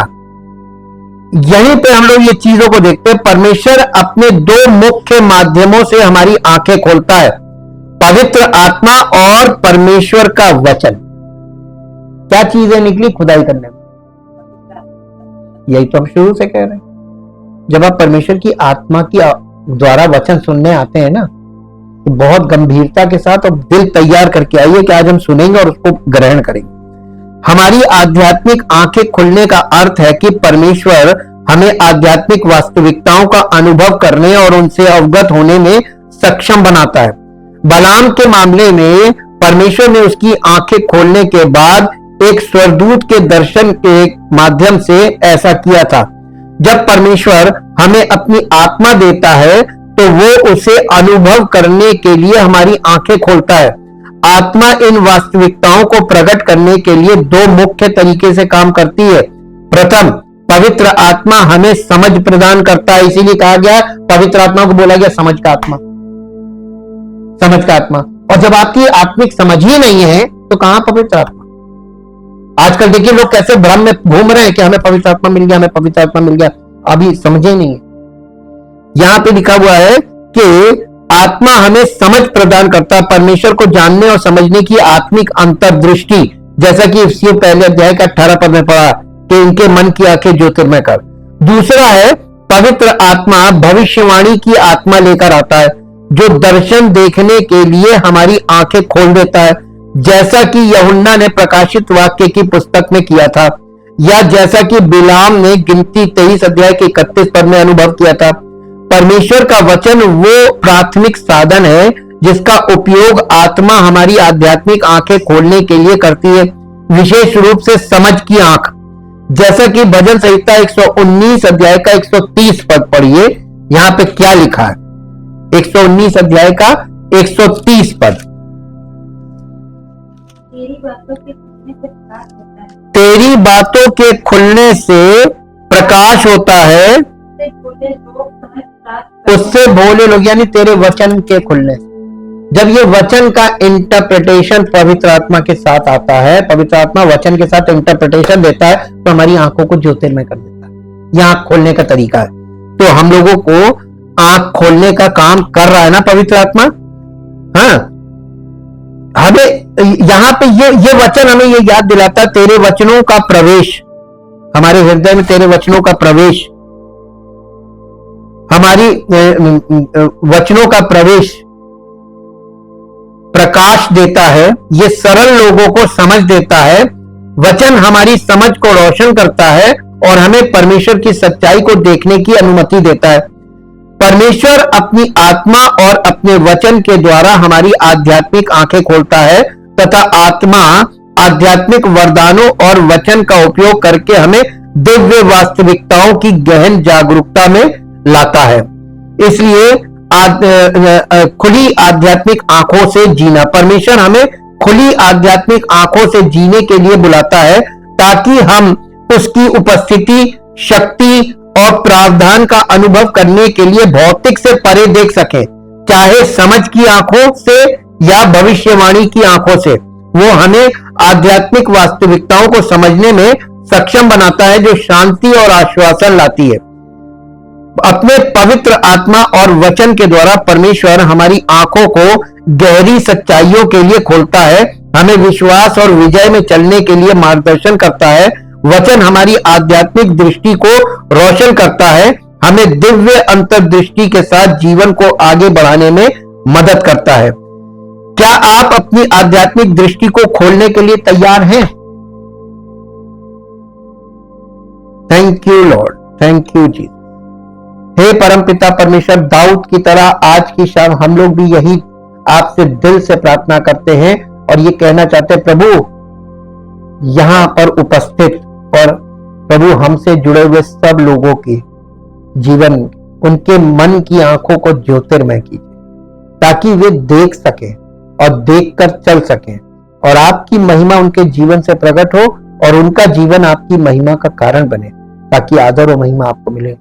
यहीं पे हम लोग ये चीजों को देखते हैं। परमेश्वर अपने 2 मुख्य माध्यमों से हमारी आंखें खोलता है, पवित्र आत्मा और परमेश्वर का वचन। क्या चीजें निकली खुदाई करने में? यही तो हम शुरू से कह रहे हैं। जब आप परमेश्वर की आत्मा की द्वारा वचन सुनने आते हैं ना, तो बहुत गंभीरता के साथ और दिल तैयार करके आइए कि आज हम सुनेंगे और उसको ग्रहण करेंगे। हमारी आध्यात्मिक आंखें खुलने का अर्थ है कि परमेश्वर हमें आध्यात्मिक वास्तविकताओं का अनुभव करने और उनसे अवगत होने में सक्षम बनाता है। बलाम के मामले में परमेश्वर ने उसकी आंखें खोलने के बाद एक स्वर्गदूत के दर्शन के माध्यम से ऐसा किया था। जब परमेश्वर हमें अपनी आत्मा देता है तो वो उसे अनुभव करने के लिए हमारी आंखें खोलता है। आत्मा इन वास्तविकताओं को प्रकट करने के लिए 2 मुख्य तरीके से काम करती है। प्रथम, पवित्र आत्मा हमें समझ प्रदान करता है, इसीलिए कहा गया पवित्र आत्मा को बोला गया समझ का आत्मा। समझ का आत्मा। और जब आपकी आत्मिक समझ ही नहीं है तो कहां पवित्र आत्मा? आजकल देखिए लोग कैसे भ्रम में घूम रहे हैं कि हमें पवित्र आत्मा मिल गया, हमें पवित्र आत्मा मिल गया, अभी समझे नहीं है। यहां पे लिखा हुआ है कि आत्मा हमें समझ प्रदान करता है, परमेश्वर को जानने और समझने की आत्मिक अंतर्दृष्टि, जैसा कि इफ्सियों पहले अध्याय का 18 पद में पढ़ा कि इनके मन की आंखें ज्योतिर्मय कर। दूसरा है, पवित्र आत्मा भविष्यवाणी की आत्मा लेकर आता है, जो दर्शन देखने के लिए हमारी आंखें खोल देता है, जैसा कि यूहन्ना ने प्रकाशित वाक्य की पुस्तक में किया था, या जैसा कि बिलाम ने गिनती 23 अध्याय के 31 पद में अनुभव किया था। परमेश्वर का वचन वो प्राथमिक साधन है जिसका उपयोग आत्मा हमारी आध्यात्मिक आंखें खोलने के लिए करती है, विशेष रूप से समझ की आंख। जैसा कि भजन संहिता 119 अध्याय का 130 पद पढ़िए, यहां पे क्या लिखा है? 119 अध्याय का 130 पद। तेरी बातों के खुलने से प्रकाश होता है, उससे भोले लोग, यानी तेरे वचन के खुलने। जब ये वचन का इंटरप्रिटेशन पवित्र आत्मा के साथ आता है, पवित्र आत्मा वचन के साथ इंटरप्रिटेशन देता है, तो हमारी आंखों को ज्योतिर्मय कर देता है। यह आंख खोलने का तरीका है। तो हम लोगों को आंख खोलने का काम कर रहा है ना पवित्र आत्मा। हाँ, हमें यहां पे ये वचन हमें ये याद दिलाता है, तेरे वचनों का प्रवेश, हमारे हृदय में तेरे वचनों का प्रवेश, हमारी वचनों का प्रवेश प्रकाश देता है। ये सरल लोगों को समझ देता है। वचन हमारी समझ को रोशन करता है और हमें परमेश्वर की सच्चाई को देखने की अनुमति देता है। परमेश्वर अपनी आत्मा और अपने वचन के द्वारा हमारी आध्यात्मिक आंखें खोलता है तथा आत्मा आध्यात्मिक वरदानों और वचन का उपयोग करके हमें दिव्य वास्तविकताओं की गहन जागरूकता में लाता है। इसलिए खुली आध्यात्मिक आंखों से जीना, परमेश्वर हमें खुली आध्यात्मिक आंखों से जीने के लिए बुलाता है ताकि हम उसकी उपस्थिति, शक्ति और प्रावधान का अनुभव करने के लिए भौतिक से परे देख सकें, चाहे समझ की आंखों से या भविष्यवाणी की आंखों से। वो हमें आध्यात्मिक वास्तविकताओं को समझने में सक्षम बनाता है जो शांति और आश्वासन लाती है। अपने पवित्र आत्मा और वचन के द्वारा परमेश्वर हमारी आंखों को गहरी सच्चाइयों के लिए खोलता है, हमें विश्वास और विजय में चलने के लिए मार्गदर्शन करता है वचन हमारी आध्यात्मिक दृष्टि को रोशन करता है, हमें दिव्य अंतर्दृष्टि के साथ जीवन को आगे बढ़ाने में मदद करता है। क्या आप अपनी आध्यात्मिक दृष्टि को खोलने के लिए तैयार हैं? Thank you lord, thank you जी। हे परमपिता परमेश्वर, दाऊद की तरह आज की शाम हम लोग भी यही आपसे दिल से प्रार्थना करते हैं और ये कहना चाहते हैं, प्रभु यहां पर उपस्थित और प्रभु हमसे जुड़े हुए सब लोगों की जीवन, उनके मन की आंखों को ज्योतिर्मय कीजिए ताकि वे देख सके और देखकर चल सके और आपकी महिमा उनके जीवन से प्रकट हो और उनका जीवन आपकी महिमा का कारण बने, ताकि आदर और महिमा आपको मिले।